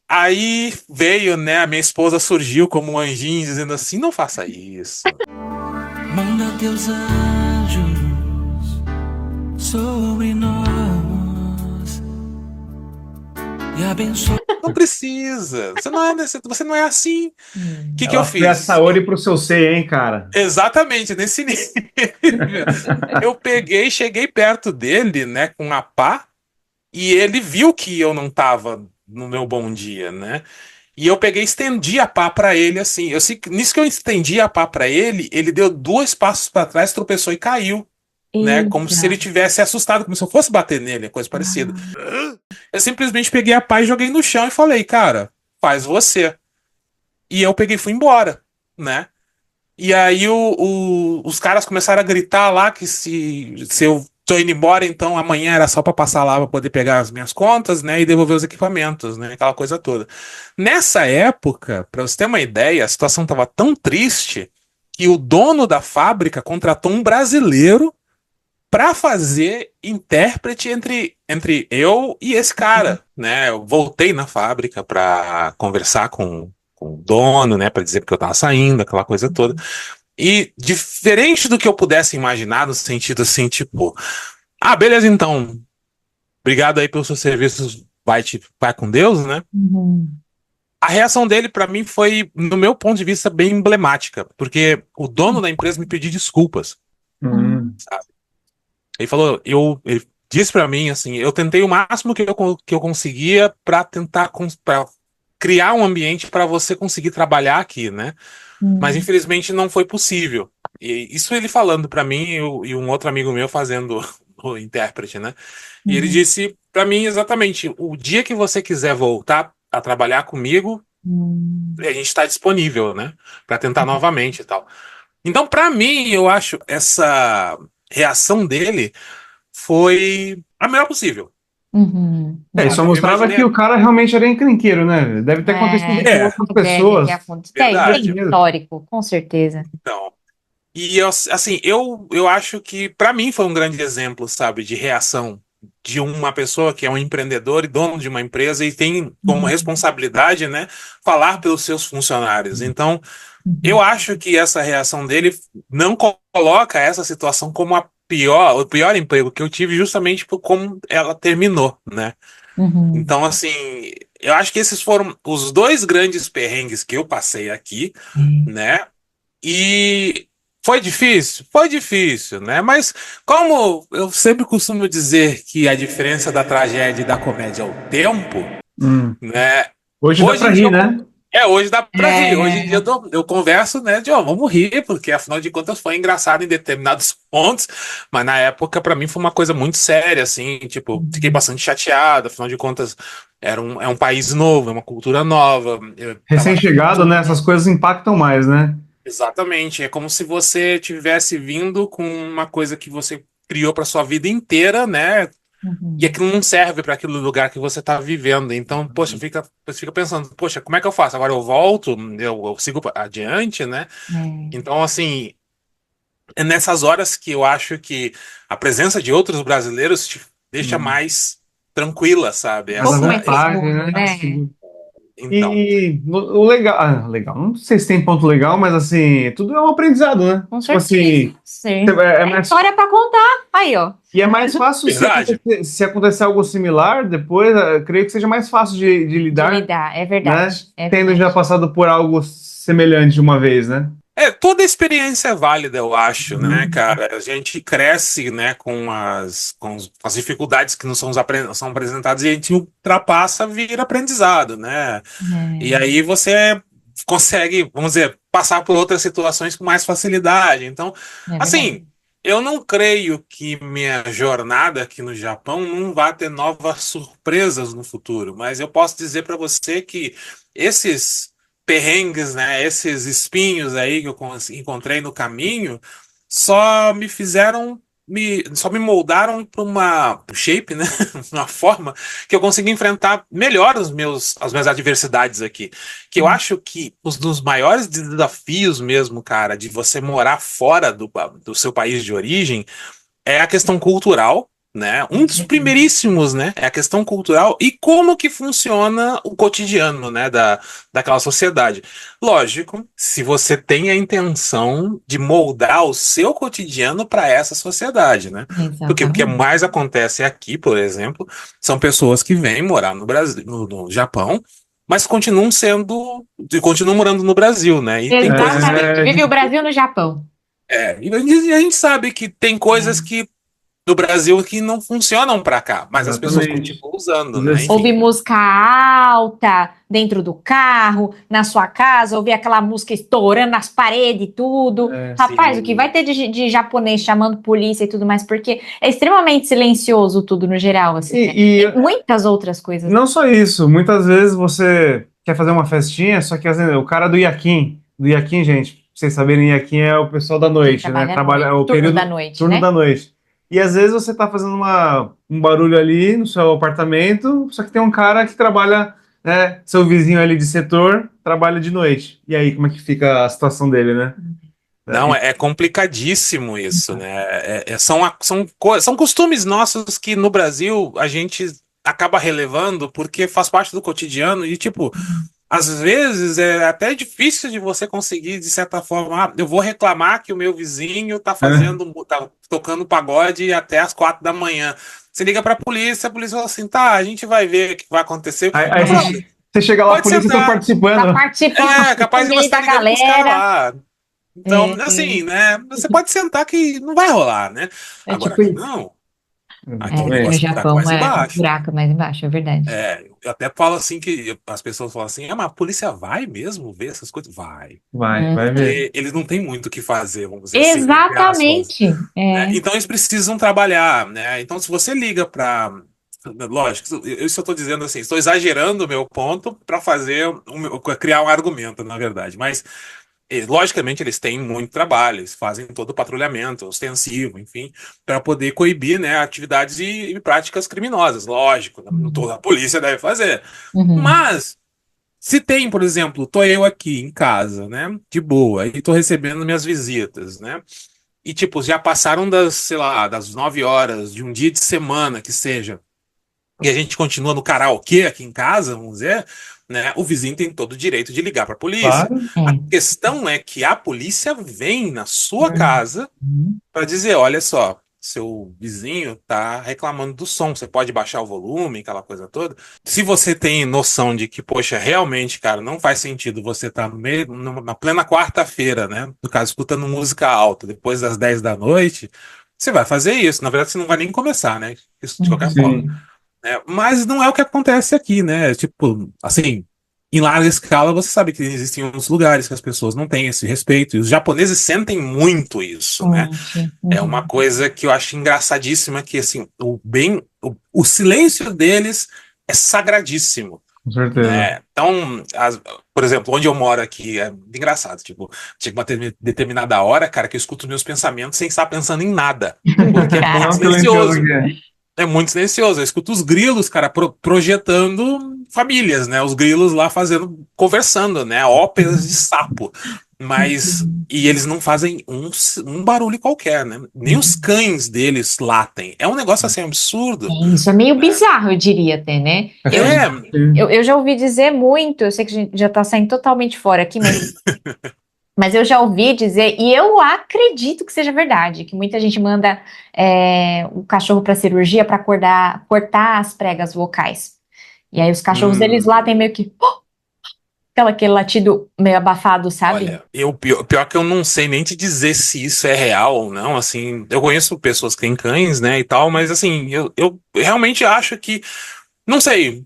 aí veio, né, a minha esposa surgiu como um anjinho dizendo assim, não faça isso. Manda teus anjos sobre nós e abençoa. Não precisa. Você não é assim. O que eu Ela foi a fiz? Saori pro seu ser, hein, cara? Exatamente, nesse nível. Eu peguei, cheguei perto dele, né, com a pá. E ele viu que eu não tava no meu bom dia, né? E eu peguei e estendi a pá pra ele assim. Nisso que eu estendi a pá pra ele, ele deu dois passos pra trás, tropeçou e caiu, né? Como se Eita! ele tivesse assustado, como se eu fosse bater nele, coisa parecida. Ah, Eu simplesmente peguei a pá e joguei no chão e falei, cara, faz você. E eu peguei e fui embora, né? E aí os caras começaram a gritar lá que se eu tô indo embora, então amanhã era só pra passar lá pra poder pegar as minhas contas, né, e devolver os equipamentos, né, aquela coisa toda. Nessa época, pra você ter uma ideia, a situação tava tão triste que o dono da fábrica contratou um brasileiro pra fazer intérprete entre eu e esse cara, né? Eu voltei na fábrica pra conversar com o dono, né, pra dizer que eu tava saindo, aquela coisa toda. E diferente do que eu pudesse imaginar, no sentido assim, tipo, beleza, então, obrigado aí pelos seus serviços, vai com Deus, né? uhum. A reação dele, pra mim, foi, no meu ponto de vista, bem emblemática, porque o dono da empresa me pediu desculpas, Hum. sabe? Ele falou, ele disse pra mim, assim, eu tentei o máximo que eu conseguia pra tentar pra criar um ambiente pra você conseguir trabalhar aqui, né? Mas Uhum. infelizmente não foi possível. E isso ele falando pra mim e um outro amigo meu fazendo o intérprete, né? E ele Uhum. disse pra mim exatamente: o dia que você quiser voltar a trabalhar comigo, Uhum. a gente está disponível, né? Pra tentar novamente e tal. Então, pra mim, eu acho essa reação dele foi a melhor possível, Uhum. É, só sabe? Eu mostrava que imaginei. o cara realmente era encrenqueiro, né? Deve ter acontecido com É, outras Deve ter pessoas. acontecido. Tem verdade. histórico, com certeza. Então. E eu, assim, eu acho que pra mim foi um grande exemplo, sabe, de reação de uma pessoa que é um empreendedor e dono de uma empresa e tem como Uhum. responsabilidade, né, falar pelos seus funcionários. Então, eu Uhum. acho que essa reação dele não coloca essa situação como o pior emprego que eu tive, justamente por como ela terminou, né? Uhum. Então, assim, eu acho que esses foram os dois grandes perrengues que eu passei aqui, né? E foi difícil, né? Mas como eu sempre costumo dizer que a diferença da tragédia e da comédia é o tempo, Hum. né? Hoje dá Hoje pra em dia rir, né? hoje dá pra rir. Hoje em dia É. eu converso, né, de vamos rir, porque afinal de contas foi engraçado em determinados pontos, mas na época pra mim foi uma coisa muito séria, assim, tipo, fiquei Uhum. bastante chateado, afinal de contas é um país novo, é uma cultura nova, eu tava. Recém-chegado, né? Essas coisas impactam mais, né? Exatamente. É como se você tivesse vindo com uma coisa que você criou para sua vida inteira, né? E Uhum. aquilo não serve para aquele lugar que você está vivendo. Então, poxa, você fica pensando, poxa, como é que eu faço? Agora eu volto, eu sigo adiante, né? É. Então, assim, é nessas horas que eu acho que a presença de outros brasileiros te deixa Hum. mais tranquila, sabe? Um Mas a pouco mais vontade, seguro, né? né? Então, O legal, legal, não sei se tem ponto legal, mas assim, tudo é um aprendizado, né? Com Tipo certeza. assim, Sim. é É mais, história para contar. Aí, ó. e é mais fácil verdade. se acontecer algo similar depois, eu creio que seja mais fácil de De lidar, lidar. É né? verdade. É Tendo já verdade. passado por algo semelhante de uma vez, né? Toda experiência é válida, eu acho, né, Uhum. cara? A gente cresce, né, com as dificuldades que nos são apresentadas e a gente ultrapassa, vira aprendizado, né? E É, aí você consegue, vamos dizer, passar por outras situações com mais facilidade. Então, é verdade. assim, eu não creio que minha jornada aqui no Japão não vá ter novas surpresas no futuro, mas eu posso dizer para você que esses perrengues, né, esses espinhos aí que eu encontrei no caminho, só me fizeram só me moldaram para uma shape, né, uma forma que eu consegui enfrentar melhor as minhas adversidades aqui. Que eu acho que dos maiores desafios mesmo, cara, de você morar fora do seu país de origem é a questão cultural, né? Um dos primeiríssimos, né? É a questão cultural e como que funciona o cotidiano, né? Daquela sociedade. Lógico, se você tem a intenção de moldar o seu cotidiano para essa sociedade, né? Porque o que Exatamente. mais acontece aqui, por exemplo, são pessoas que vêm morar no Brasil, no Japão, mas continuam morando no Brasil, né? E tem coisas que Exatamente. Vive o Brasil no Japão. e a gente sabe que tem coisas É. que do Brasil que não funcionam para cá, mas as pessoas Exatamente. continuam usando, Às né? vezes, Ouvir Enfim. música alta dentro do carro, na sua casa, ouvir aquela música estourando nas paredes e tudo. Rapaz, o que vai Sim. ter de japonês chamando polícia e tudo mais, porque é extremamente silencioso tudo no geral, assim, né? Tem e muitas outras coisas. não só isso, muitas vezes você quer fazer uma festinha, só que assim, o cara do Yakin, gente, pra vocês saberem, Yakin é o pessoal da Quem noite, né? trabalha à Trabalha é noite, o turno da período noite, turno né? da noite. E às vezes você tá fazendo um barulho ali no seu apartamento, só que tem um cara que trabalha, né? Seu vizinho ali de setor trabalha de noite. E aí, como é que fica a situação dele, né? Não, é complicadíssimo isso, né? São costumes nossos que no Brasil a gente acaba relevando porque faz parte do cotidiano e, tipo, às vezes é até difícil de você conseguir, de certa forma, eu vou reclamar que o meu vizinho É. tá tocando pagode até as 4 da manhã. Você liga pra polícia, a polícia fala assim, tá, a gente vai ver o que vai acontecer. Aí Mas, brother, você chega lá, a pode polícia está sentar. Tá participando. participando Capaz no de você meio estar da ligando pros caras galera. lá. Então, É, assim, né? Você pode sentar que não vai rolar, né? é Agora tipo aqui isso. não. Aqui o É, no Exatamente. negócio é um buraco Japão mais é um embaixo. buraco mais embaixo, é verdade. Eu até falo assim que as pessoas falam assim, mas a polícia vai mesmo ver essas coisas? Vai. Vai ver. Porque eles não têm muito o que fazer, vamos dizer assim, entre aspas. Exatamente. Né? É. Então eles precisam trabalhar, né? Então se você liga para, lógico, isso eu estou dizendo assim, estou exagerando o meu ponto para criar um argumento, na verdade, mas logicamente eles têm muito trabalho, eles fazem todo o patrulhamento ostensivo, enfim, para poder coibir, né, atividades e práticas criminosas, lógico, toda a polícia deve fazer. Uhum. Mas se tem, por exemplo, tô eu aqui em casa, né, de boa, e tô recebendo minhas visitas, né? E, tipo, já passaram sei lá, das 9 horas de um dia de semana que seja, e a gente continua no karaokê aqui em casa, vamos dizer, né? O vizinho tem todo o direito de ligar para a polícia. Claro. A É. questão é que a polícia vem na sua Uhum. casa para dizer, olha só, seu vizinho tá reclamando do som, você pode baixar o volume, aquela coisa toda. Se você tem noção de que, poxa, realmente, cara, não faz sentido você estar na plena quarta-feira, né? No caso, escutando música alta, depois das 10 da noite, você vai fazer isso. Na verdade, você não vai nem começar, né? Isso de qualquer forma. Sim. Mas não é o que acontece aqui, né? Tipo, assim, em larga escala, você sabe que existem outros lugares que as pessoas não têm esse respeito, e os japoneses sentem muito isso, né? Gente. É uma Uhum. coisa que eu acho engraçadíssima, que assim, o silêncio deles é sagradíssimo, Com certeza. né? Então, por exemplo, onde eu moro aqui é engraçado, tipo, chega uma determinada hora, cara, que eu escuto os meus pensamentos sem estar pensando em nada, porque é tão Tão silencioso silencioso. que é. É muito silencioso. Eu escuto os grilos, cara, projetando famílias, né? Os grilos lá conversando, né? Óperas de sapo. Mas. E eles não fazem um barulho qualquer, né? Nem os cães deles latem. É um negócio assim absurdo. Isso é meio bizarro, eu diria até, né? É, Eu já ouvi dizer muito, eu sei que a gente já tá saindo totalmente fora aqui, mas eu já ouvi dizer, e eu acredito que seja verdade, que muita gente manda o cachorro para cirurgia para cortar as pregas vocais. E aí os cachorros, eles latem meio que aquele latido meio abafado, sabe? olha, pior que eu não sei nem te dizer se isso é real ou não, assim, eu conheço pessoas que têm cães, né, e tal, mas assim, eu realmente acho que, não sei,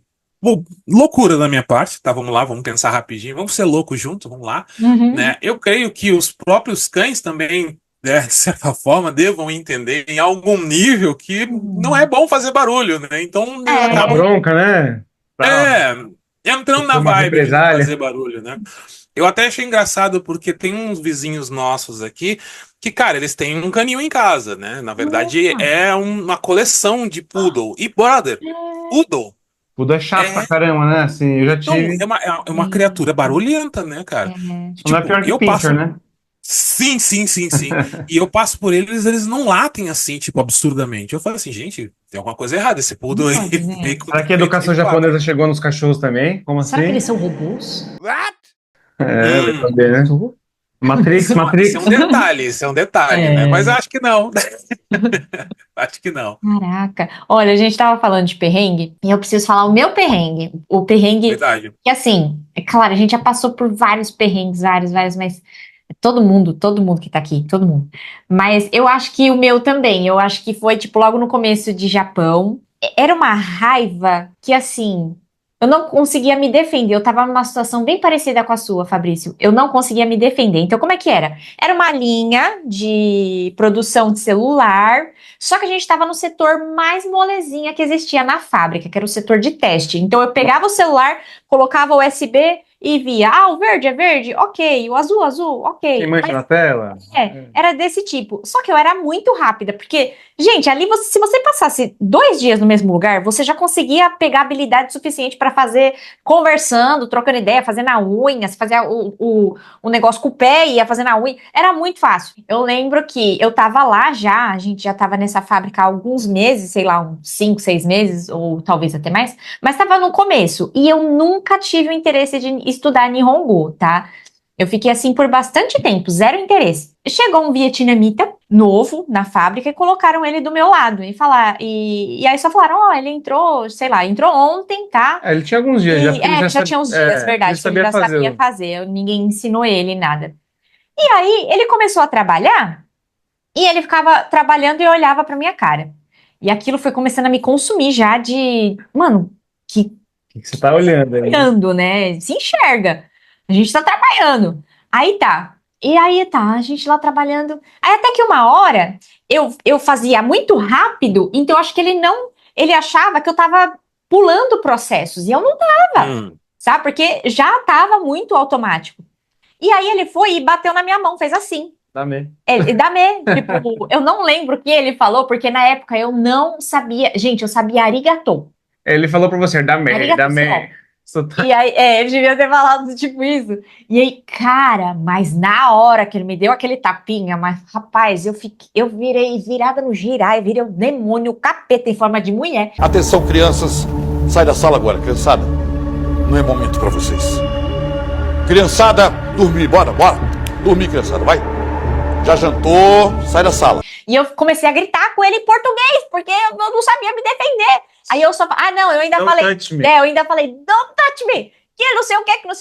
loucura da minha parte, tá, vamos lá, vamos pensar rapidinho, vamos ser loucos juntos, vamos lá, né, eu creio que os próprios cães também, né, de certa forma, devam entender em algum nível que não é bom fazer barulho, né, então eles Uma acabam, bronca, né? Tá. entrando Foi na uma vibe de não represália. fazer barulho, né. Eu até achei engraçado porque tem uns vizinhos nossos aqui que, cara, eles têm um canil em casa, né? Na verdade, é uma coleção de poodle. E, brother, poodle Tudo é chato pra é, caramba, né? Assim, eu já então, tive. é uma criatura barulhenta, né, cara? E, Só não é tipo, pior que eu pincher, passo. né? Sim, sim, sim, sim. E eu passo por eles não latem assim, tipo, absurdamente. Eu falo assim, gente, tem alguma coisa errada. Esse poodle aí Não pode, né? veio com Será que a defeito de educação fábrica. japonesa chegou nos cachorros também? Como Será que assim? eles são robôs? É, vai Hum, saber, né? Matrix, isso é Matrix. isso é um detalhe, né? Mas eu É. acho que não. Acho que não. Caraca. Olha, a gente tava falando de perrengue e eu preciso falar o meu perrengue. O perrengue Verdade. que, assim, é claro, a gente já passou por vários perrengues, vários, mas todo mundo que tá aqui, todo mundo. Mas eu acho que o meu também, eu acho que foi, tipo, logo no começo de Japão. Era uma raiva que, assim, eu não conseguia me defender. Eu tava numa situação bem parecida com a sua, Fabrício. Eu não conseguia me defender. Então, como é que era? Era uma linha de produção de celular, só que a gente estava no setor mais molezinha que existia na fábrica, que era o setor de teste. Então, eu pegava o celular, colocava o USB e via, o verde é verde, ok, o azul, Quem ok. mancha na tela? Era desse tipo. Só que eu era muito rápida, porque, gente, ali se você passasse 2 dias no mesmo lugar, você já conseguia pegar habilidade suficiente para fazer conversando, trocando ideia, fazendo a unha, fazer o negócio com o pé e ia fazendo a unha. Era muito fácil. Eu lembro que eu tava lá já, a gente já tava nessa fábrica há alguns meses, sei lá, uns 5, 6 meses, ou talvez até mais, mas tava no começo. E eu nunca tive o interesse de estudar Nihongo, tá? Eu fiquei assim por bastante tempo, zero interesse. Chegou um vietnamita novo na fábrica e colocaram ele do meu lado e aí só falaram, ele entrou, sei lá, entrou ontem, tá? Ele tinha alguns dias já, porque ele Ele já tinha uns dias, verdade, ele que ele sabia já fazer. sabia fazer, ninguém ensinou ele nada. E aí ele começou a trabalhar e ele ficava trabalhando e olhava pra minha cara. E aquilo foi começando a me consumir já de, mano, que O que você tá olhando aí? olhando, né? Se enxerga. A gente tá trabalhando. Aí tá. E aí tá, a gente lá trabalhando. Aí até que uma hora eu fazia muito rápido, então eu acho que ele achava que eu tava pulando processos. E eu não tava, Hum. sabe? Porque já tava muito automático. E aí ele foi e bateu na minha mão, fez assim. Dá-me. Dá-me, tipo, eu não lembro o que ele falou, porque na época eu não sabia. Gente, eu sabia arigato. Ele falou pra você, dá-me, Arigato, dá-me. e aí, ele devia ter falado tipo isso. E aí, cara, mas na hora que ele me deu aquele tapinha, mas rapaz, eu virei virada no girar, eu virei o demônio, o capeta em forma de mulher. Atenção, crianças. Sai da sala agora, criançada. Não é momento pra vocês. Criançada, dormir. Bora. Dormir, criançada, vai. Já jantou, sai da sala. E eu comecei a gritar com ele em português, porque eu não sabia me defender. Aí eu só, não, eu ainda Don't falei, touch me. eu ainda falei, don't touch me, que não sei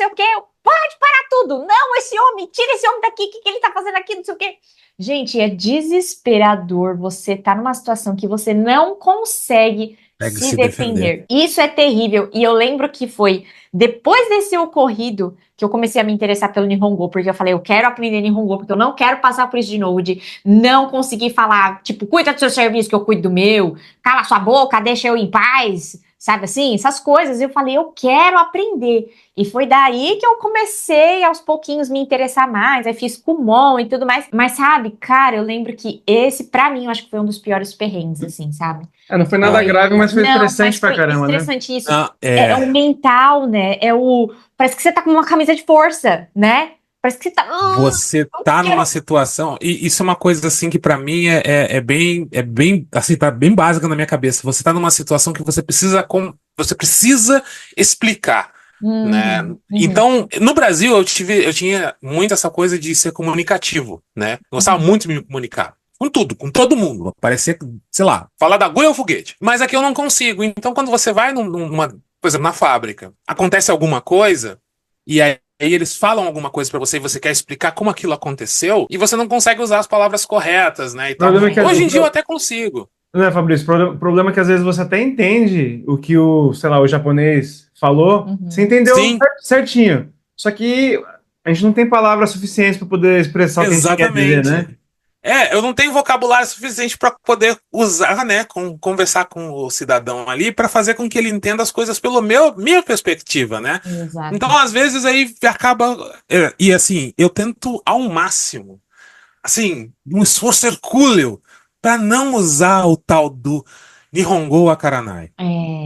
o que, pode parar tudo, não, esse homem, tira esse homem daqui, o que ele tá fazendo aqui, não sei o que. Gente, é desesperador você tá numa situação que você não consegue se defender. Isso é terrível. E eu lembro que foi depois desse ocorrido que eu comecei a me interessar pelo Nihongo, porque eu falei, eu quero aprender Nihongo, porque eu não quero passar por isso de novo, de não conseguir falar, tipo, cuida do seu serviço que eu cuido do meu, cala sua boca, deixa eu em paz, sabe assim? Essas coisas. Eu falei, eu quero aprender. E foi daí que eu comecei aos pouquinhos me interessar mais. Aí fiz Kumon e tudo mais. Mas sabe, cara, eu lembro que esse, pra mim, eu acho que foi um dos piores perrengues, assim, sabe? Não foi nada grave, mas foi Não, estressante mas pra foi caramba, né? estressante isso. Ah, É o mental, né? Parece que você tá com uma camisa de força, né? Parece que você tá. Você tá numa situação, e isso é uma coisa assim que pra mim é bem, assim, tá bem básica na minha cabeça. Você tá numa situação que você precisa explicar, né? Então, no Brasil eu tinha muito essa coisa de ser comunicativo, né? Eu gostava muito de me comunicar. Com tudo, com todo mundo. Parecia, sei lá, falar da agulha ao foguete. Mas aqui eu não consigo. Então, quando você vai por exemplo, na fábrica, acontece alguma coisa, e aí eles falam alguma coisa pra você e você quer explicar como aquilo aconteceu, e você não consegue usar as palavras corretas, né? Então, Problema é que hoje em dia eu até consigo. Né, Fabrício? Problema é que às vezes você até entende o que sei lá, o japonês falou, você entendeu Sim. certinho. Só que a gente não tem palavras suficientes para poder expressar o que a gente quer dizer, né? Eu não tenho vocabulário suficiente para poder usar, né, conversar com o cidadão ali para fazer com que ele entenda as coisas pela minha perspectiva, né? Exato. Então, às vezes aí acaba e assim, eu tento ao máximo, assim, um esforço hercúleo para não usar o tal do Nihongo Akaranai.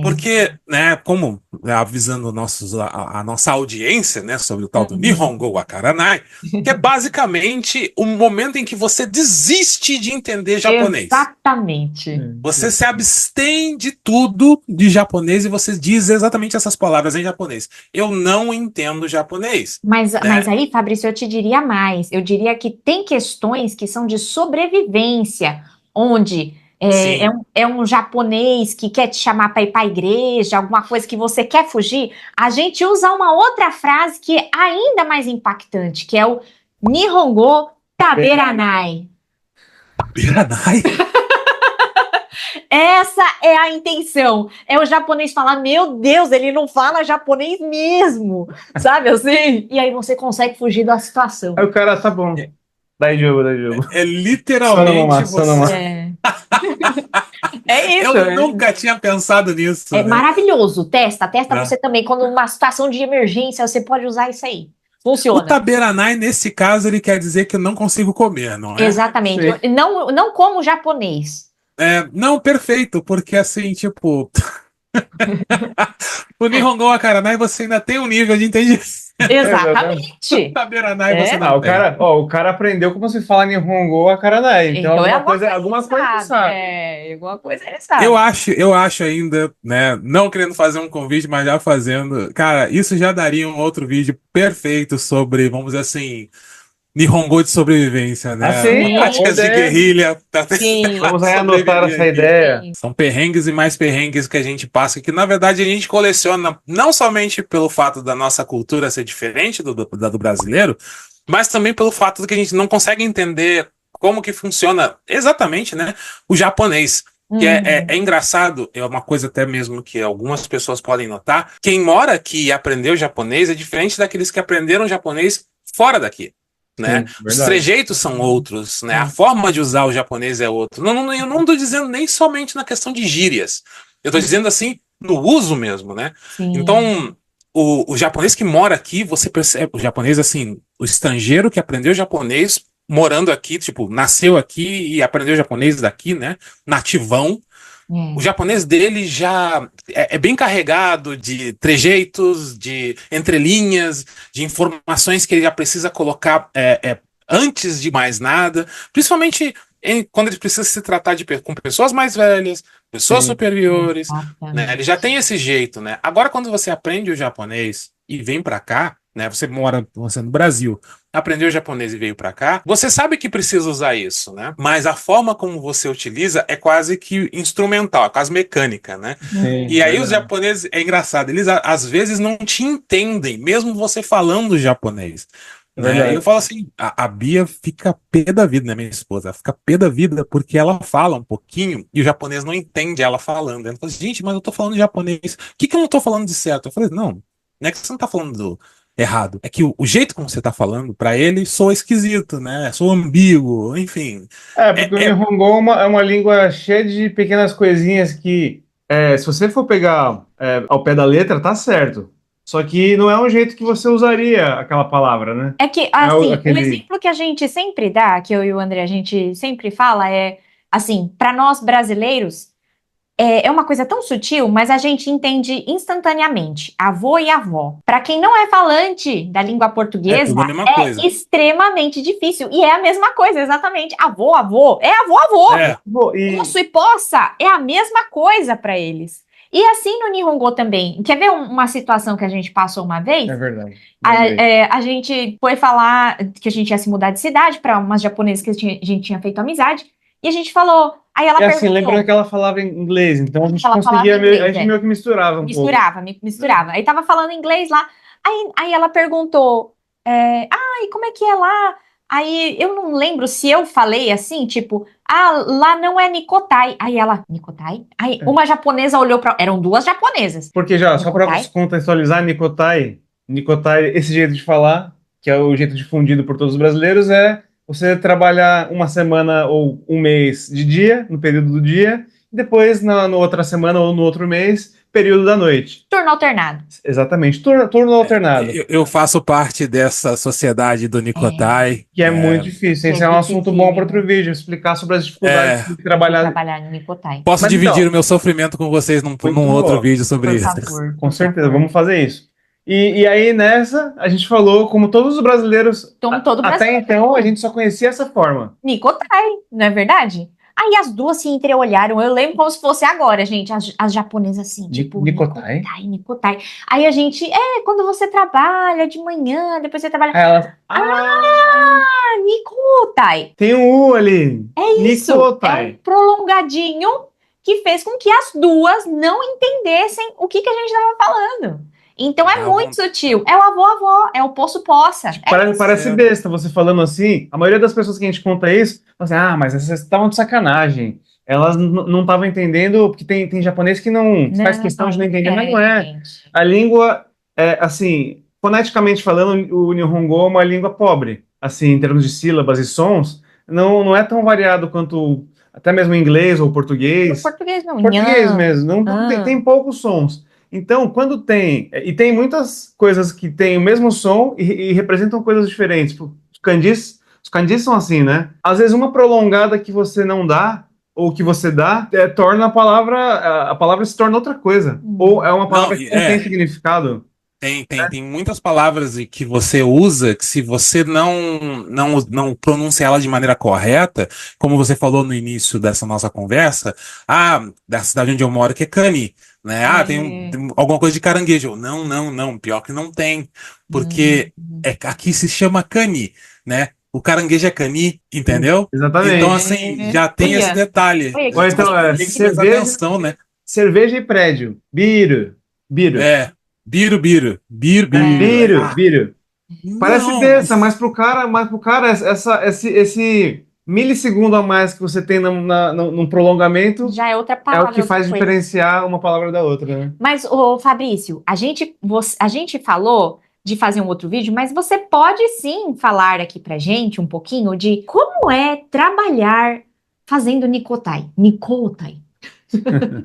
Porque, né, como avisando a nossa audiência, né, sobre o tal do Nihongo Akaranai, que é basicamente o momento em que você desiste de entender japonês. Exatamente. Você se abstém de tudo de japonês e você diz exatamente essas palavras em japonês. Eu não entendo japonês. Mas né? aí, Fabrício, eu te diria mais. Eu diria que tem questões que são de sobrevivência, onde é um japonês que quer te chamar para ir para a igreja, alguma coisa que você quer fugir. A gente usa uma outra frase que é ainda mais impactante, que é o Nihongo Taberanai. Taberanai? Essa é a intenção. É o japonês falar, meu Deus, ele não fala japonês mesmo. Sabe assim? E aí você consegue fugir da situação. Aí o cara, tá bom. Daí jogo. É literalmente você. É isso. Eu nunca tinha pensado nisso. É né? maravilhoso. Testa você também. Quando uma situação de emergência, você pode usar isso aí. Funciona. O Taberanai, nesse caso, ele quer dizer que eu não consigo comer, não é? Exatamente. Não como japonês. Não, perfeito, porque assim, tipo. O Nihongo Akaranai você ainda tem um nível de entendimento. Exatamente. O Taberanai você não tem. O cara aprendeu como se fala Nihongo Akaranai. Então alguma coisa ele sabe. Alguma coisa ele sabe. Eu acho ainda, né, não querendo fazer um convite, mas já fazendo, cara, isso já daria um outro vídeo perfeito sobre, vamos dizer assim, Nihongo de sobrevivência, né? Táticas de guerrilha. Sim. Vamos aí anotar essa ideia. São perrengues e mais perrengues que a gente passa, que na verdade a gente coleciona não somente pelo fato da nossa cultura ser diferente do brasileiro, mas também pelo fato de que a gente não consegue entender como que funciona exatamente, né, o japonês. Que é engraçado, é uma coisa até mesmo que algumas pessoas podem notar. Quem mora aqui e aprendeu japonês é diferente daqueles que aprenderam japonês fora daqui. Né? Sim, os trejeitos são outros, né? A forma de usar o japonês é outra. Eu não estou dizendo nem somente na questão de gírias. Eu estou dizendo assim, no uso mesmo, né? Sim. Então, o japonês que mora aqui, você percebe, o japonês, assim, o estrangeiro que aprendeu japonês morando aqui, tipo, nasceu aqui e aprendeu japonês daqui, né? Nativão. O japonês dele já é bem carregado de trejeitos, de entrelinhas, de informações que ele já precisa colocar antes de mais nada, principalmente quando ele precisa se tratar com pessoas mais velhas, pessoas superiores, né? Ele já tem esse jeito, né? Agora, quando você aprende o japonês e vem pra cá, né? Você no Brasil, aprendeu japonês e veio pra cá, você sabe que precisa usar isso, né? Mas a forma como você utiliza é quase que instrumental, é quase mecânica, né? Sim, e aí os japoneses, é engraçado, eles às vezes não te entendem, mesmo você falando japonês. Né? Eu falo assim, a Bia fica pé da vida, né, minha esposa? Ela fica pé da vida porque ela fala um pouquinho e o japonês não entende ela falando. Ela fala, gente, mas eu tô falando japonês. O que eu não tô falando de certo? Eu falei, não é que você não tá falando errado. É que o jeito como você tá falando, pra ele, soa esquisito, né? Soa ambíguo, enfim. Porque o Nihongo é uma língua cheia de pequenas coisinhas que se você for pegar ao pé da letra, tá certo. Só que não é um jeito que você usaria aquela palavra, né? É que, Não é assim, o aquele... exemplo que a gente sempre dá, que eu e o André, a gente sempre fala, é, assim, para nós brasileiros, é uma coisa tão sutil, mas a gente entende instantaneamente, avô e avó. Para quem não é falante da língua É portuguesa, tudo a mesma coisa. extremamente difícil. E é a mesma coisa, exatamente. Avô, avô, é avô, avô. É, Poço e poça é a mesma coisa para eles. E assim no Nihongo também. Quer ver uma situação que a gente passou uma vez? É verdade. A gente foi falar que a gente ia se mudar de cidade para umas japonesas que a gente tinha feito amizade. E a gente falou. Aí ela E assim, perguntou. lembrando que ela falava em inglês, então a gente Ela falava conseguia, inglês, a gente meio que misturava um pouco. Misturava. Aí tava falando inglês lá. Aí ela perguntou: e como é que é lá? Aí eu não lembro se eu falei assim, tipo, lá não é Nikotai. Aí ela, Nikotai? Aí uma japonesa olhou pra. Eram duas japonesas. Porque já, só para Nikotai? contextualizar, Nikotai, esse jeito de falar, que é o jeito difundido por todos os brasileiros, é você trabalhar uma semana ou um mês de dia, no período do dia, e depois na outra semana ou no outro mês, período da noite. Turno alternado. Exatamente, turno alternado. eu faço parte dessa sociedade do Nikotai. Que é muito difícil. Esse é um assunto bom para outro vídeo, explicar sobre as dificuldades de trabalhar. No Nikotai. Posso Mas dividir então, o meu sofrimento com vocês num muito outro bom. vídeo sobre Por isso. favor. Com certeza, vamos fazer isso. E aí, nessa, a gente falou, como todos os brasileiros, Como todo até brasileiro. então, a gente só conhecia essa forma. Nikotai, não é verdade? Aí as duas se entreolharam. Eu lembro como se fosse agora, gente. As japonesas assim, tipo, Nikotai? Nikotai. Aí a gente, quando você trabalha de manhã, depois você trabalha. Aí elas, Nikotai. tem um U ali. É isso. Nikotai. É um prolongadinho que fez com que as duas não entendessem o que a gente estava falando. Então é muito sutil. É o avô-avó, é o poço-poça. Parece besta você falando assim. A maioria das pessoas que a gente conta isso, fala assim, mas vocês estavam de sacanagem. Elas não estavam entendendo, porque tem japonês que não faz questão de não entender, mas não é. Gente. A língua, assim, foneticamente falando, o Nihongo é uma língua pobre. Assim, em termos de sílabas e sons, não é tão variado quanto até mesmo inglês ou português. Português não. Português mesmo, tem poucos sons. Então, quando e tem muitas coisas que têm o mesmo som e representam coisas diferentes. Tipo, os kanjis são assim, né? Às vezes uma prolongada que você não dá, ou que você dá, torna a palavra se torna outra coisa. Ou é uma palavra que não tem significado. Tem muitas palavras que você usa que se você não pronuncia ela de maneira correta, como você falou no início dessa nossa conversa, da cidade onde eu moro, que é Cani, né? Tem alguma coisa de caranguejo. Não, pior que não tem, porque aqui se chama Cani, né? O caranguejo é cani, entendeu? Exatamente. Então, assim, já tem esse detalhe. Ou então, tem que prestar atenção, né? Cerveja e prédio. Biru. Biru. Biru. Parece Não. besta, mas pro cara esse milissegundo a mais que você tem num prolongamento já é outra é palavra. o que faz diferenciar uma palavra da outra, né? Mas, Fabrício, a gente falou de fazer um outro vídeo, mas você pode sim falar aqui pra gente um pouquinho de como é trabalhar fazendo Nikotai.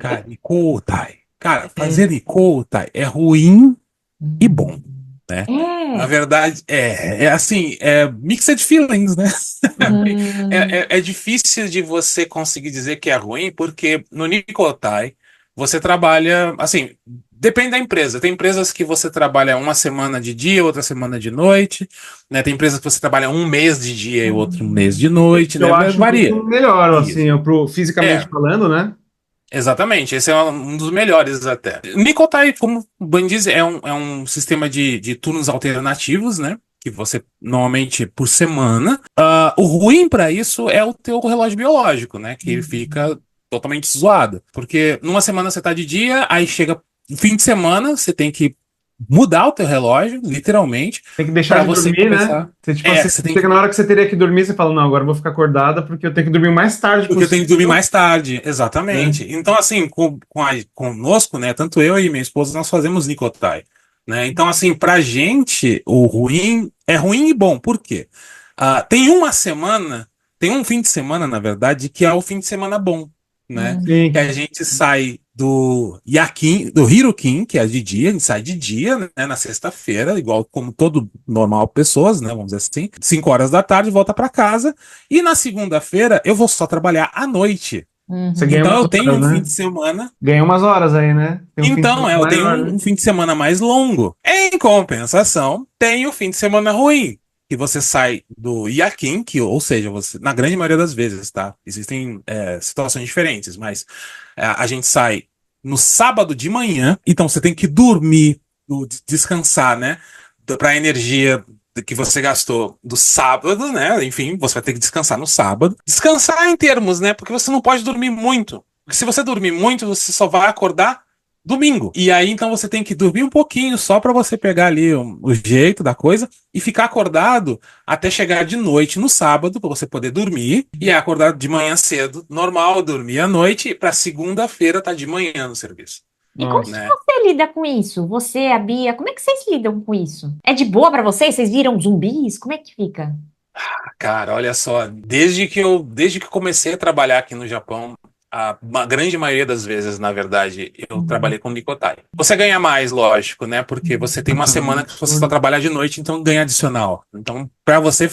Cara, Nikotai. Cara, fazer Nikotai é ruim e bom, né? Na verdade, assim, mixed feelings, né? É difícil de você conseguir dizer que é ruim, porque no Nikotai você trabalha, assim, depende da empresa. Tem empresas que você trabalha uma semana de dia, outra semana de noite, né? Tem empresas que você trabalha um mês de dia e outro mês de noite, né? Eu acho varia. Melhor, assim, fisicamente falando, né? Exatamente, esse é um dos melhores até. Nikotai, como o Ben diz, é um sistema de turnos alternativos, né? Que você, normalmente, por semana. O ruim para isso é o teu relógio biológico, né? Que ele fica totalmente zoado. Porque numa semana você tá de dia, aí chega fim de semana, você tem que mudar o teu relógio, literalmente. Tem que deixar de dormir, começar. Né? Você chega na hora que você teria que dormir, você fala, não, agora eu vou ficar acordada porque eu tenho que dormir mais tarde. Porque eu tenho que dormir mais tarde, exatamente. Então, assim, conosco, né, tanto eu e minha esposa, nós fazemos Nikotai, né? Então, assim, pra gente, o ruim é ruim e bom. Por quê? Tem um fim de semana, na verdade, que é o fim de semana bom, né? Sim. Que a gente sai do Yakin, do Hirokin, que é de dia, a gente sai de dia, né, na sexta-feira, igual como todo normal pessoas, né, vamos dizer assim, 5 horas da tarde, volta para casa, e na segunda-feira eu vou só trabalhar à noite. Você Uhum. ganha Então umas eu tenho horas, um fim né? de semana. Ganha umas horas aí, né? Tem um fim de Então, semana eu tenho maior, um né? fim de semana mais longo. Em compensação, tem o fim de semana ruim, que você sai do Yakin, que, ou seja, você, na grande maioria das vezes, tá? Existem situações diferentes, mas a gente sai no sábado de manhã, então você tem que dormir, descansar, né? Pra energia que você gastou do sábado, né? Enfim, você vai ter que descansar no sábado. Descansar em termos, né? Porque você não pode dormir muito. Porque se você dormir muito, você só vai acordar domingo. E aí, então, você tem que dormir um pouquinho só pra você pegar ali o jeito da coisa e ficar acordado até chegar de noite no sábado, pra você poder dormir e aí acordar de manhã cedo, normal, dormir à noite, pra segunda-feira tá de manhã no serviço, E como que Nossa. né? você lida com isso? Você, a Bia, como é que vocês lidam com isso? É de boa pra vocês? Vocês viram zumbis? Como é que fica? Cara, olha só, desde que comecei a trabalhar aqui no Japão, uma grande maioria das vezes, na verdade, eu Uhum. trabalhei com Nikotai. Você ganha mais, lógico, né? Porque você tem uma semana que você só trabalha de noite, então ganha adicional. Então, pra você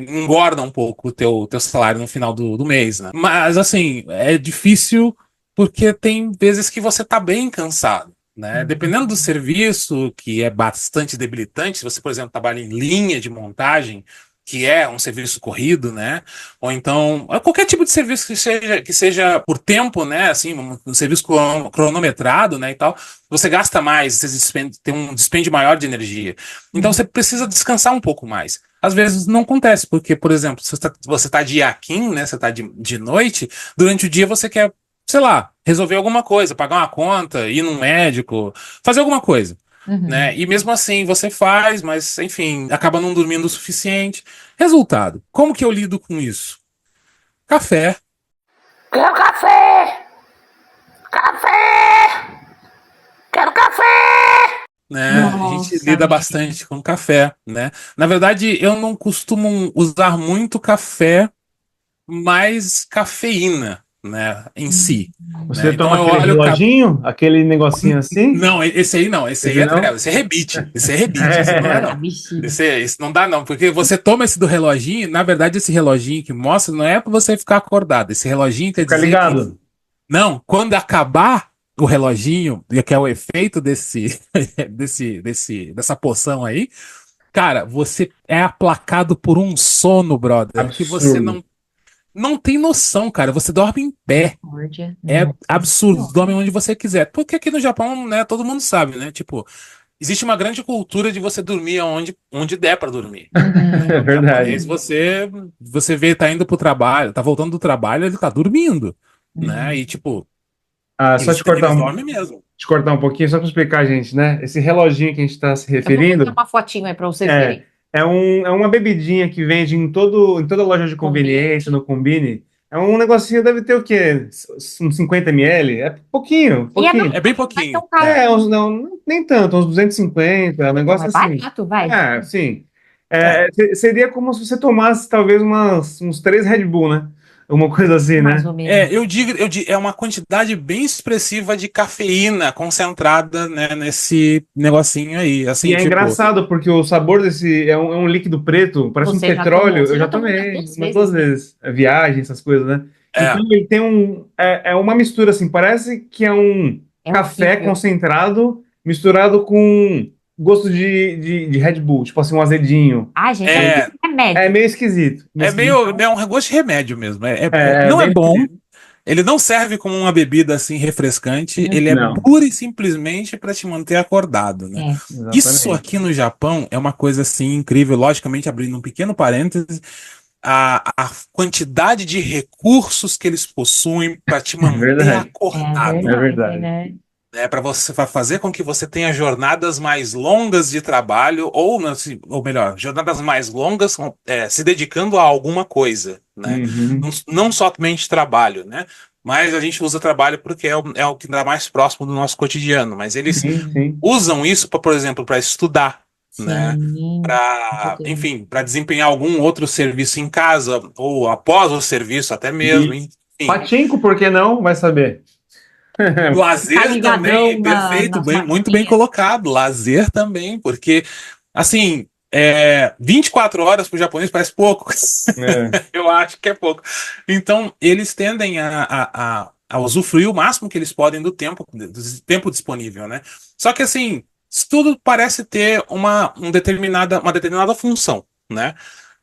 engorda um pouco o teu salário no final do mês, né? Mas, assim, é difícil porque tem vezes que você tá bem cansado, né? Dependendo do serviço, que é bastante debilitante, se você, por exemplo, trabalha em linha de montagem, que é um serviço corrido, né? Ou então, qualquer tipo de serviço que seja por tempo, né? Assim, um serviço cronometrado, né? E tal, você gasta mais, você tem um dispêndio maior de energia. Então você precisa descansar um pouco mais. Às vezes não acontece, porque, por exemplo, se você tá de yakin, né? Você tá de noite, durante o dia você quer, sei lá, resolver alguma coisa, pagar uma conta, ir num médico, fazer alguma coisa, né? Uhum. E mesmo assim você faz, mas enfim, acaba não dormindo o suficiente. Resultado, como que eu lido com isso? Café, Quero café! Café! Quero café! né? A gente Nossa, lida amiga. bastante com café, né? Na verdade, eu não costumo usar muito café, mas cafeína, né, em si, Você né? Então toma eu aquele olho reloginho, aquele negocinho assim? Não, esse aí não, esse aí Esse é não? trela, esse é rebite, esse não é Ah, não. bexiga. Esse não dá não, porque você toma esse do reloginho, na verdade esse reloginho que mostra não é pra você ficar acordado, esse reloginho quer Fica dizer que, ligado. não, quando acabar o reloginho, que é o efeito dessa poção aí, cara, você é aplacado por um sono, brother, que você Absurdo. não tem noção, cara, você dorme em pé. Misericórdia. É Nossa absurdo, Senhora. dorme onde você quiser. Porque aqui no Japão, né, todo mundo sabe, né? Tipo, existe uma grande cultura de você dormir onde der pra dormir. Uhum. É O japonês, verdade. você vê, tá indo pro trabalho, tá voltando do trabalho, ele tá dormindo, né? Uhum. E tipo, Ah, só eles dormem mesmo. te cortar um pouquinho, só para explicar, gente, né? Esse reloginho que a gente está se Eu vou botar referindo uma fotinho aí pra vocês é, verem. é uma bebidinha que vende em toda loja de conveniência, no Combini. É um negocinho, deve ter o quê? Uns 50 ml? É pouquinho, E é pouquinho. É bem barato, não é pouquinho. tão caro. É. Não, nem tanto, uns 250, um Não, negócio é assim. barato, vai. Sim. É. Seria como se você tomasse talvez uns 3 Red Bull, né? Uma coisa assim, Mais né? ou menos. É uma quantidade bem expressiva de cafeína concentrada, né, nesse negocinho aí. E Assim, é tipo, engraçado porque o sabor desse é um líquido preto, parece um Você já tomou? petróleo. Você Eu já já tomou umas tomei duas umas vezes, 2 né? vezes. Viagem, essas coisas, né? Então é, ele tem é uma mistura assim, parece que é um É café horrível. concentrado misturado com gosto de Red Bull, tipo assim, um azedinho. Ai, gente, é é, É remédio. meio esquisito. Meio é esquisito. meio, é um gosto de remédio mesmo. É Não é bem bom. esquisito. Ele não serve como uma bebida assim refrescante, ele é Não, pura e simplesmente para te manter acordado, né? É. Isso exatamente. aqui no Japão é uma coisa assim incrível, logicamente abrindo um pequeno parênteses, a quantidade de recursos que eles possuem para te É manter verdade. É acordado, É verdade, verdade. né? né? Para você pra fazer com que você tenha jornadas mais longas de trabalho ou, assim, ou melhor, jornadas mais longas se dedicando a alguma coisa, né? Uhum. Não somente trabalho, né? Mas a gente usa trabalho porque é o que dá mais próximo do nosso cotidiano. Mas eles Sim, sim. usam isso, por exemplo, para estudar, né? Sim, com Para, certeza. enfim, para desempenhar algum outro serviço em casa ou após o serviço até mesmo. E Pachinko, por que não? Vai saber. Lazer Tá ligadão também, perfeito, nas muito bem maquininhas. colocado. Lazer também, porque, assim, 24 horas para o japonês parece pouco. É. Eu acho que é pouco. Então, eles tendem a usufruir o máximo que eles podem do tempo disponível, né? Só que, assim, isso tudo parece ter uma determinada função, né?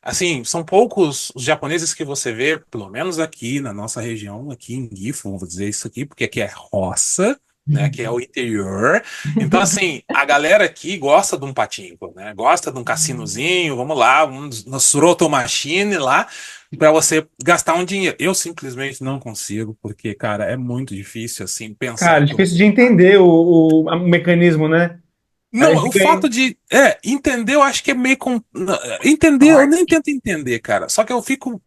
Assim, são poucos os japoneses que você vê, pelo menos aqui na nossa região, aqui em Gifu, vou dizer isso aqui, porque aqui é roça, né? Que é o interior. Então, assim, a galera aqui gosta de um patinco, né? Gosta de um cassinozinho, vamos lá, no Suroto Machine lá, para você gastar um dinheiro. Eu simplesmente não consigo, porque, cara, é muito difícil, assim, pensar Cara, que eu vou. difícil de entender o mecanismo, né? Aí Não, o fica fato aí. de entender, eu acho que é meio entender, eu nem tento entender, cara. Só que eu fico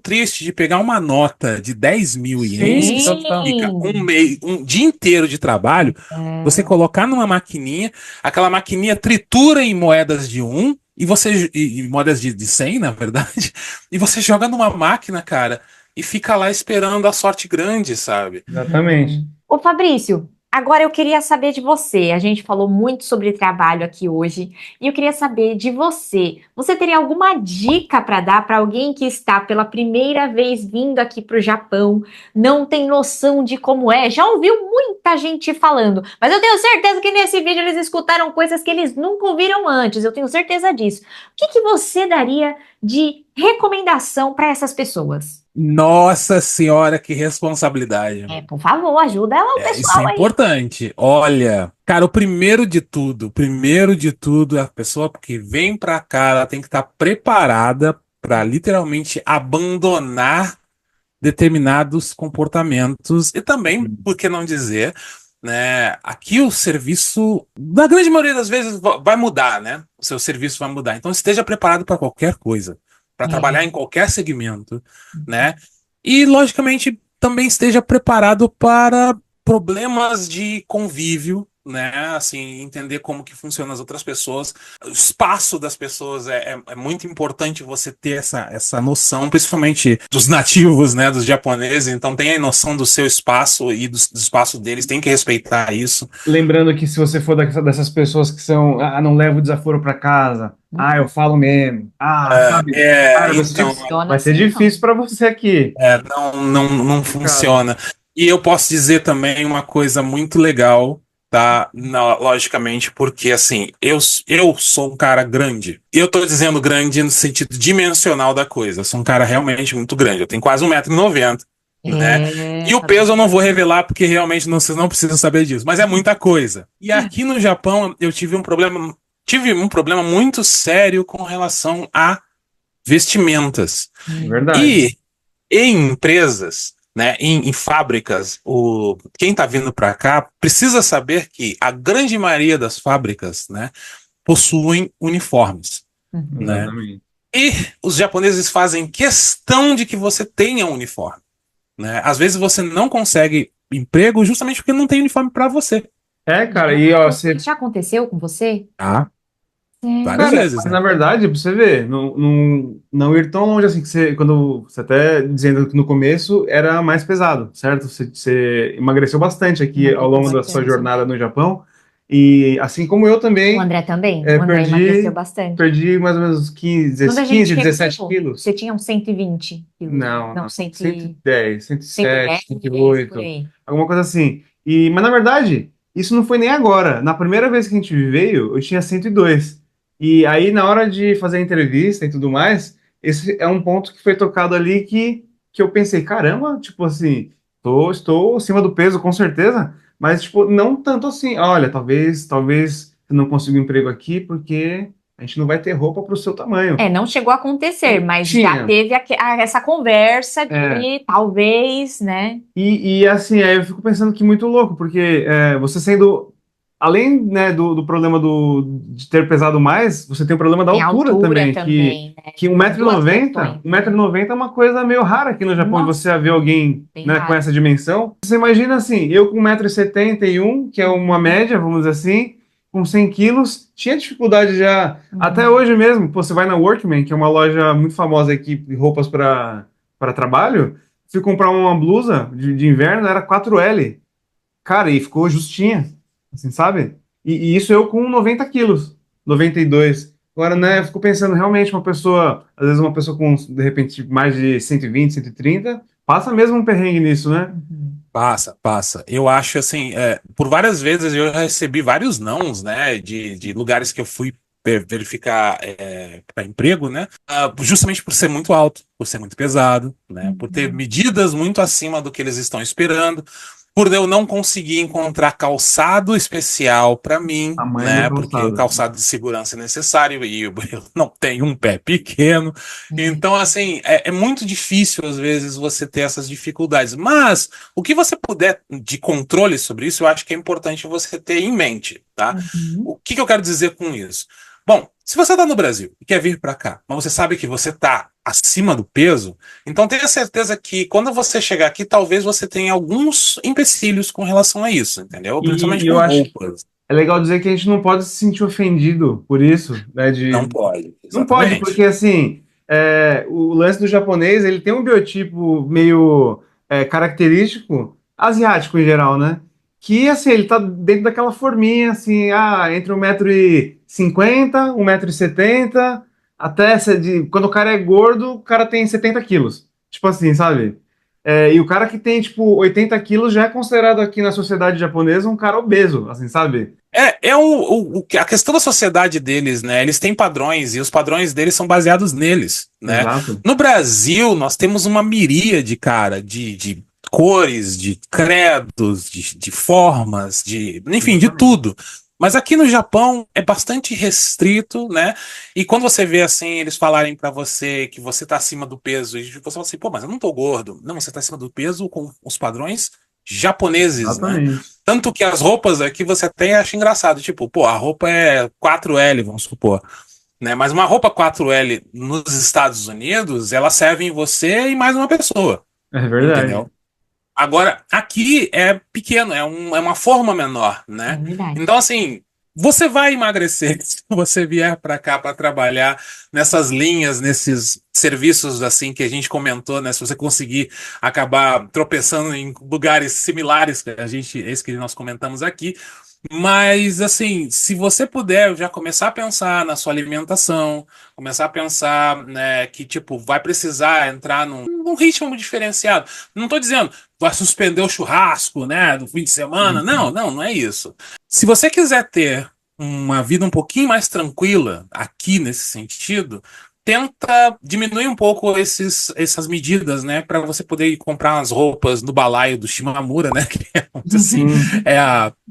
triste de pegar uma nota de 10 mil ienes, Sim, que total. significa Sim. um dia inteiro de trabalho, você É. colocar numa maquininha, aquela maquininha tritura em moedas de um e moedas de 100, na verdade, e você joga numa máquina, cara, e fica lá esperando a sorte grande, sabe? Exatamente. Ô Fabrício, agora eu queria saber de você. A gente falou muito sobre trabalho aqui hoje e eu queria saber de você. Você teria alguma dica para dar para alguém que está pela primeira vez vindo aqui para o Japão, não tem noção de como é? Já ouviu muita gente falando, mas eu tenho certeza que nesse vídeo eles escutaram coisas que eles nunca ouviram antes. Eu tenho certeza disso. O que que você daria de recomendação para essas pessoas? Nossa senhora, que responsabilidade. Por favor, ajuda o Isso é pessoal aí. importante. Olha, cara, o primeiro de tudo, a pessoa que vem pra cá, ela tem que estar preparada para literalmente abandonar determinados comportamentos e também, por que não dizer, né? Aqui o serviço, na grande maioria das vezes, vai mudar, né? O seu serviço vai mudar. Então esteja preparado para qualquer coisa, para trabalhar É. em qualquer segmento, né? E logicamente também esteja preparado para problemas de convívio, né? Assim, entender como que funcionam as outras pessoas. O espaço das pessoas é muito importante você ter essa noção, principalmente dos nativos, né? Dos japoneses. Então, tenha noção do seu espaço e do espaço deles, tem que respeitar isso. Lembrando que se você for dessas pessoas que são, não levo o desaforo para casa, eu falo mesmo, sabe? Cara, desse tipo, Então, Funciona vai ser assim, difícil para você aqui. não Complicado. funciona. E eu posso dizer também uma coisa muito legal, tá? Logicamente, porque assim, eu sou um cara grande. Eu tô dizendo grande no sentido dimensional da coisa. Eu sou um cara realmente muito grande. Eu tenho quase 1,90 m, né? não. E o Tá peso eu bem. não vou revelar porque realmente vocês não precisam saber disso, mas é muita coisa. E aqui no Japão eu tive um problema muito sério com relação a vestimentas. Verdade. E em empresas, né, em fábricas, quem está vindo para cá precisa saber que a grande maioria das fábricas, né, possuem uniformes, né? Exatamente. E os japoneses fazem questão de que você tenha um uniforme, né? Às vezes você não consegue emprego justamente porque não tem uniforme para você. Cara, e ó, você. Já aconteceu com você? Tá? Várias Sério? Cara, vezes, mas né? na verdade, pra você ver, não ir tão longe assim, que você, quando você até dizendo que no começo era mais pesado, certo? Você emagreceu bastante aqui ao longo da sua Bastante. jornada no Japão, e assim como eu O também, André também? O André perdi, emagreceu bastante. perdi mais ou menos Quando a 15, gente 17 reuniu, quilos. você tinha uns 120 quilos. Não, Não, não, 110, 110, 107, por 108, aí. alguma coisa assim. Mas na verdade, isso não foi nem agora. Na primeira vez que a gente veio, eu tinha 102. E aí, na hora de fazer a entrevista e tudo mais, esse é um ponto que foi tocado ali que eu pensei, caramba, tipo assim, estou acima do peso, com certeza, mas tipo, não tanto assim. Olha, talvez você não consiga um emprego aqui porque a gente não vai ter roupa para o seu tamanho. Não chegou a acontecer, mas já Tinha. teve essa conversa É. de talvez, né? E assim, aí eu fico pensando que muito louco, porque você sendo, além, né, do problema de ter pesado mais, você tem o problema da Tem altura altura também, também, né? que Duas 1,90 questões, 1,90 é uma coisa meio rara aqui no Japão, de Nossa, você ver alguém, bem né, com raro. essa dimensão. Você imagina assim, eu com 1,71 m, que é uma média, vamos dizer assim, com 100 quilos, tinha dificuldade já, até hoje mesmo, pô, você vai na Workman, que é uma loja muito famosa aqui de roupas para trabalho, fui comprar uma blusa de inverno, era 4L. Cara, e ficou justinha, assim, sabe? E isso eu com 90 quilos, 92. Agora, né, eu fico pensando, realmente, uma pessoa, às vezes uma pessoa com, de repente, mais de 120, 130, passa mesmo um perrengue nisso, né? Uhum. Passa, passa. Eu acho assim, por várias vezes eu já recebi vários nãos, né, de lugares que eu fui verificar para emprego, né, justamente por ser muito alto, por ser muito pesado, né, por ter Uhum. medidas muito acima do que eles estão esperando, por eu não conseguir encontrar calçado especial para mim, Tamanho do né, porque o calçado. calçado de segurança é necessário e eu não tenho um pé pequeno. É. Então, assim, é muito difícil às vezes você ter essas dificuldades, mas o que você puder de controle sobre isso, eu acho que é importante você ter em mente, tá? Uhum. O que eu quero dizer com isso? Bom, se você está no Brasil e quer vir para cá, mas você sabe que você está acima do peso, então tenha certeza que quando você chegar aqui, talvez você tenha alguns empecilhos com relação a isso, entendeu? E Principalmente eu com acho que roupas. é legal dizer que a gente não pode se sentir ofendido por isso, né? Não pode, Não pode, exatamente. porque assim, o lance do japonês, ele tem um biotipo meio característico, asiático em geral, né? Que assim, ele tá dentro daquela forminha, assim, entre 1,50 m, 1,70 m, quando o cara é gordo, o cara tem 70 quilos. Tipo assim, sabe? E o cara que tem, tipo, 80 quilos já é considerado aqui na sociedade japonesa um cara obeso, assim, sabe? A questão da sociedade deles, né? Eles têm padrões e os padrões deles são baseados neles, né? Exato. No Brasil, nós temos uma miríade, cara, de cores, de credos, de formas, enfim, de Exatamente. tudo. Mas aqui no Japão é bastante restrito, né? E quando você vê assim, eles falarem pra você que você tá acima do peso, e você fala assim, pô, mas eu não tô gordo. Não, você tá acima do peso com os padrões japoneses, né? Exatamente. Tanto que as roupas aqui você até acha engraçado, tipo, pô, a roupa é 4L, vamos supor, né? Mas uma roupa 4L nos Estados Unidos, ela serve em você e mais uma pessoa, É verdade. entendeu? Agora, aqui é pequeno, é uma forma menor, É né? verdade. Então, assim, você vai emagrecer se você vier para cá para trabalhar nessas linhas, nesses serviços assim que a gente comentou, né? Se você conseguir acabar tropeçando em lugares similares que esse que nós comentamos aqui, mas, assim, se você puder já começar a pensar na sua alimentação, começar a pensar, né, que, tipo, vai precisar entrar num ritmo diferenciado. Não tô dizendo, vai suspender o churrasco, né, do fim de semana. Não, Uhum. não, não é isso. Se você quiser ter uma vida um pouquinho mais tranquila aqui nesse sentido, tenta diminuir um pouco essas medidas, né, para você poder ir comprar umas roupas no balaio do Shimamura, né, que é, vamos dizer assim, Sim.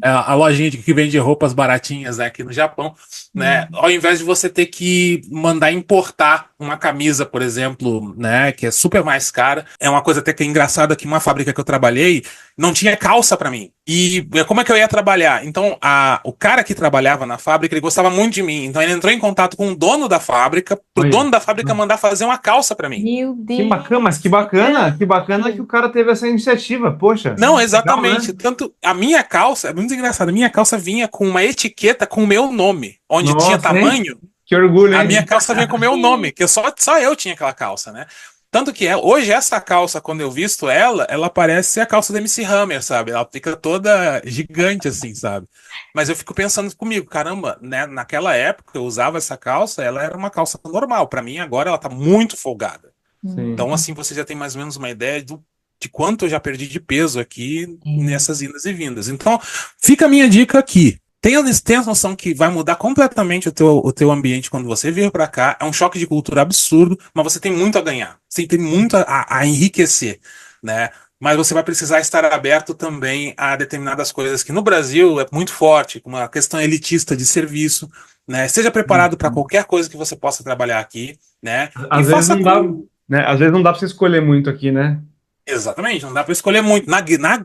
a lojinha que vende roupas baratinhas, né, aqui no Japão, né? Uhum. Ao invés de você ter que mandar importar uma camisa, por exemplo, né, que é super mais cara. É uma coisa até que é engraçada que uma fábrica que eu trabalhei não tinha calça para mim. E como é que eu ia trabalhar? Então, o cara que trabalhava na fábrica, ele gostava muito de mim. Então, ele entrou em contato com o dono da fábrica, pro Olha. dono da fábrica mandar fazer uma calça para mim. Meu Que bacana, mas Deus. que bacana que o cara teve essa iniciativa. Poxa, Não, legal, exatamente. né? Tanto a minha calça, é muito engraçado, a minha calça vinha com uma etiqueta com o meu nome, onde tinha Nossa, hein? tamanho. Que orgulho, A minha hein? calça vinha com o meu nome, que só eu tinha aquela calça, né? Tanto que hoje essa calça, quando eu visto ela parece a calça da MC Hammer, sabe? Ela fica toda gigante assim, sabe? Mas eu fico pensando comigo, caramba, né? Naquela época eu usava essa calça, ela era uma calça normal. Pra mim agora ela tá muito folgada. Sim. Então assim você já tem mais ou menos uma ideia de quanto eu já perdi de peso aqui É. nessas idas e vindas. Então fica a minha dica aqui. Tenha noção que vai mudar completamente o teu ambiente quando você vir para cá. É um choque de cultura absurdo, mas você tem muito a ganhar. Você tem muito a enriquecer, né? Mas você vai precisar estar aberto também a determinadas coisas que no Brasil é muito forte, como a questão elitista de serviço, né? Seja preparado para qualquer coisa que você possa trabalhar aqui, né? E Às vezes faça não dá, com. né? Às vezes não dá para você escolher muito aqui, né? Exatamente, não dá pra escolher muito.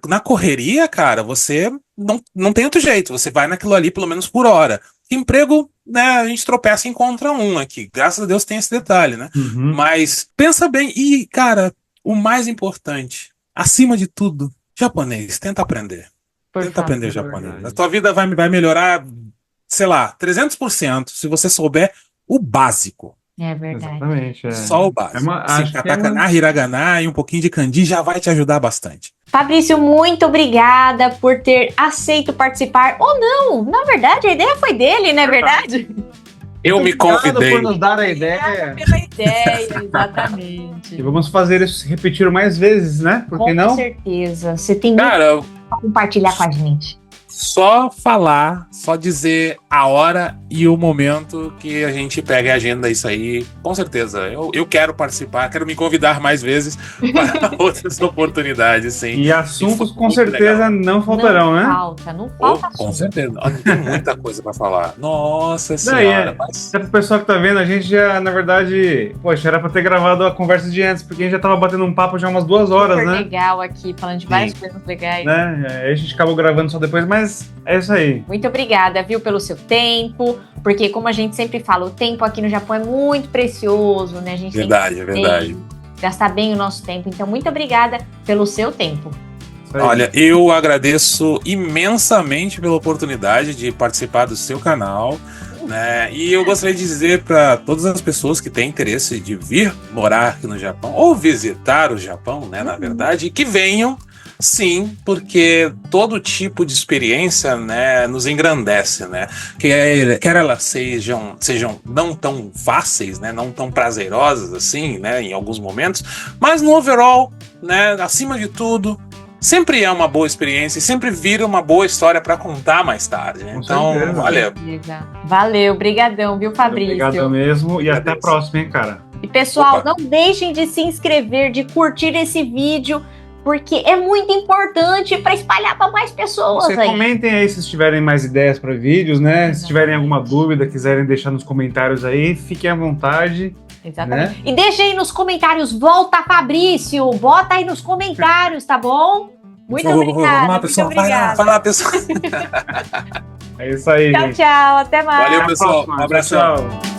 Na correria, cara, você não tem outro jeito. Você vai naquilo ali pelo menos por hora. Emprego, né, a gente tropeça e encontra um aqui. Graças a Deus tem esse detalhe, né? Uhum. Mas pensa bem. E, cara, o mais importante, acima de tudo, japonês. Tenta aprender. Por Tenta aprender favor. japonês. A Verdade. tua vida vai melhorar, sei lá, 300% se você souber o básico. É verdade. Exatamente. Só o básico. acho que é Katakana, hiragana e um pouquinho de kanji já vai te ajudar bastante. Fabrício, muito obrigada por ter aceito participar. Ou não, na verdade, a ideia foi dele, não é verdade? Eu me Obrigado convidei. por nos dar a ideia. Pela ideia, exatamente. E vamos fazer isso se repetir mais vezes, né? Por que Com não? certeza. Você tem muito Cara, pra compartilhar com a gente. só falar, só dizer a hora e o momento que a gente pega a agenda, isso aí, com certeza. Eu quero participar, quero me convidar mais vezes para outras oportunidades, sim. E assuntos foi com muito certeza legal. não faltarão, né? Não Oh, falta com assunto. certeza. Tem muita coisa para falar. Nossa Daí, senhora. Mas... Até pro pessoal que tá vendo, a gente já, na verdade, poxa, era pra ter gravado a conversa de antes, porque a gente já tava batendo um papo já umas 2 horas, Super né? legal aqui, falando de várias coisas legais. Aí a gente acabou gravando só depois, mas é isso aí. Muito obrigada, viu, pelo seu tempo, porque como a gente sempre fala, o tempo aqui no Japão é muito precioso, né? A gente Verdade, tem é que verdade. gastar bem o nosso tempo. Então, muito obrigada pelo seu tempo. Isso aí. Olha, eu agradeço imensamente pela oportunidade de participar do seu canal, né? E eu gostaria de dizer para todas as pessoas que têm interesse de vir morar aqui no Japão ou visitar o Japão, né, na verdade, que venham. Sim, porque todo tipo de experiência, né, nos engrandece, né? Quer elas sejam não tão fáceis, né, não tão prazerosas assim, né, em alguns momentos, mas no overall, né, acima de tudo, sempre é uma boa experiência e sempre vira uma boa história para contar mais tarde. Né? Com Então, certeza. olha, Valeu, brigadão, viu, Fabrício? Obrigado mesmo e até a Agradeço. próxima, hein, cara. E pessoal, Opa. não deixem de se inscrever, de curtir esse vídeo, porque é muito importante para espalhar para mais pessoas Vocês aí. comentem aí se tiverem mais ideias para vídeos, né? Exatamente. Se tiverem alguma dúvida, quiserem deixar nos comentários aí, fiquem à vontade. Exatamente. Né? E deixa aí nos comentários, volta Fabrício, bota aí nos comentários, tá bom? Muito obrigada. Vamos lá, muito pessoal. obrigada. Vai lá, pessoal. É isso aí, Tchau, gente. tchau, até mais. Valeu, Até a pessoal. próxima. Um abração. Tchau, tchau.